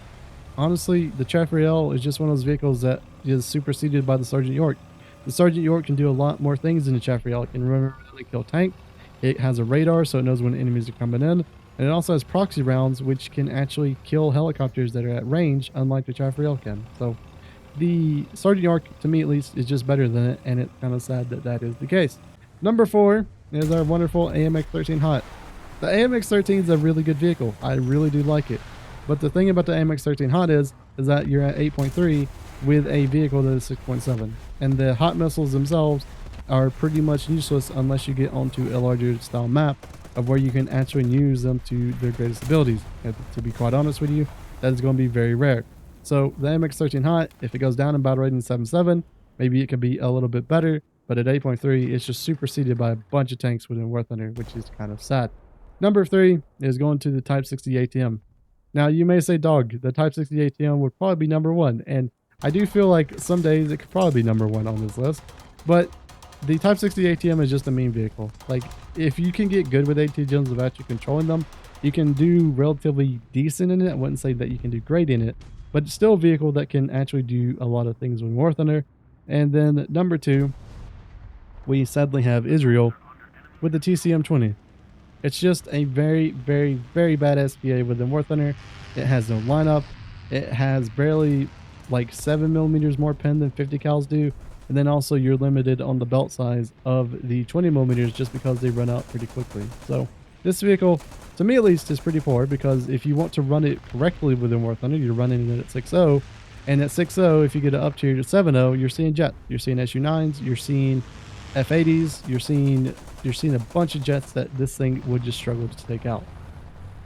honestly, the Chaffriel is just one of those vehicles that is superseded by the Sergeant York. The Sergeant York can do a lot more things than the Chaffriel. It can run around and kill tank. It has a radar, so it knows when enemies are coming in. And it also has proxy rounds, which can actually kill helicopters that are at range, unlike the Chaffriel can. So the Sergeant York, to me at least, is just better than it, and it's kind of sad that that is the case. Number 4 is our wonderful AMX-13 Hot. The AMX-13 is a really good vehicle. I really do like it. But the thing about the AMX-13 Hot is that you're at 8.3 with a vehicle that is 6.7. And the hot missiles themselves are pretty much useless unless you get onto a larger style map of where you can actually use them to their greatest abilities. And to be quite honest with you, that is going to be very rare. So the MX-13 Hot, if it goes down in battle rating 7.7, maybe it could be a little bit better, but at 8.3, it's just superseded by a bunch of tanks within War Thunder, which is kind of sad. Number 3 is going to the Type 60 ATM. Now, you may say, dog, the Type 60 ATM would probably be number 1, and I do feel like some days it could probably be number 1 on this list, but the Type 60 ATM is just a meme vehicle. Like, if you can get good with ATGMs of actually controlling them, you can do relatively decent in it. I wouldn't say that you can do great in it, but it's still a vehicle that can actually do a lot of things with War Thunder. And then number 2, we sadly have Israel with the TCM-20. It's just a very, very, very bad SPA within War Thunder. It has no lineup. It has barely like 7mm more pen than 50 cals do. And then also you're limited on the belt size of the 20mm just because they run out pretty quickly. So this vehicle, to me at least, is pretty poor, because if you want to run it correctly within War Thunder, you're running it at 6.0. And at 6.0, if you get it up to 7.0, you're seeing jets. You're seeing SU-9s, you're seeing F-80s, you're seeing a bunch of jets that this thing would just struggle to take out.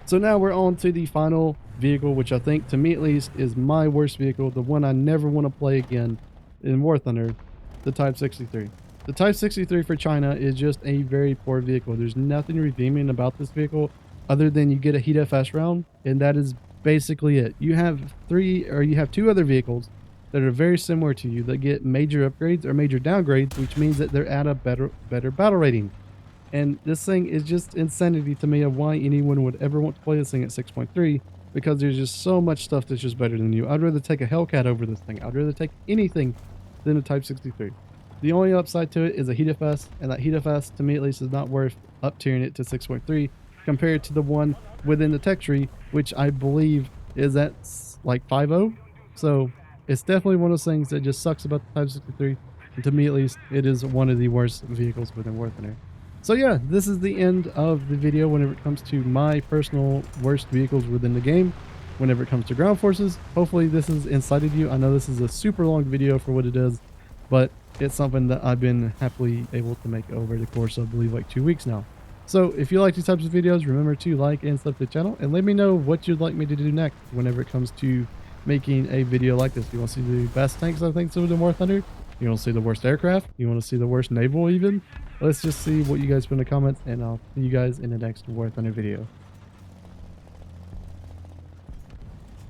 So now we're on to the final vehicle, which I think, to me at least, is my worst vehicle, the one I never want to play again in War Thunder, the Type 63. The Type 63 for China is just a very poor vehicle. There's nothing redeeming about this vehicle other than you get a heat FS round, and that is basically it. You have two other vehicles that are very similar to you that get major upgrades or major downgrades, which means that they're at a better battle rating. And this thing is just insanity to me of why anyone would ever want to play this thing at 6.3, because there's just so much stuff that's just better than you. I'd rather take a Hellcat over this thing. I'd rather take anything than a Type 63. The only upside to it is a heat FS, and that heat FS, to me at least, is not worth up tiering it to 6.3 compared to the one within the tech tree, which I believe is at like 5.0. So it's definitely one of those things that just sucks about the Type 63, and to me at least, it is one of the worst vehicles within War Thunder. So yeah, this is the end of the video whenever it comes to my personal worst vehicles within the game whenever it comes to ground forces. Hopefully this has incited you. I know this is a super long video for what it is, but it's something that I've been happily able to make over the course of, I believe, like 2 weeks now. So if you like these types of videos, remember to like and sub the channel, and let me know what you'd like me to do next whenever it comes to making a video like this. You want to see the best tanks, I think, within War Thunder? You want to see the worst aircraft? You want to see the worst naval even? Let's just see what you guys put in the comments, and I'll see you guys in the next War Thunder video.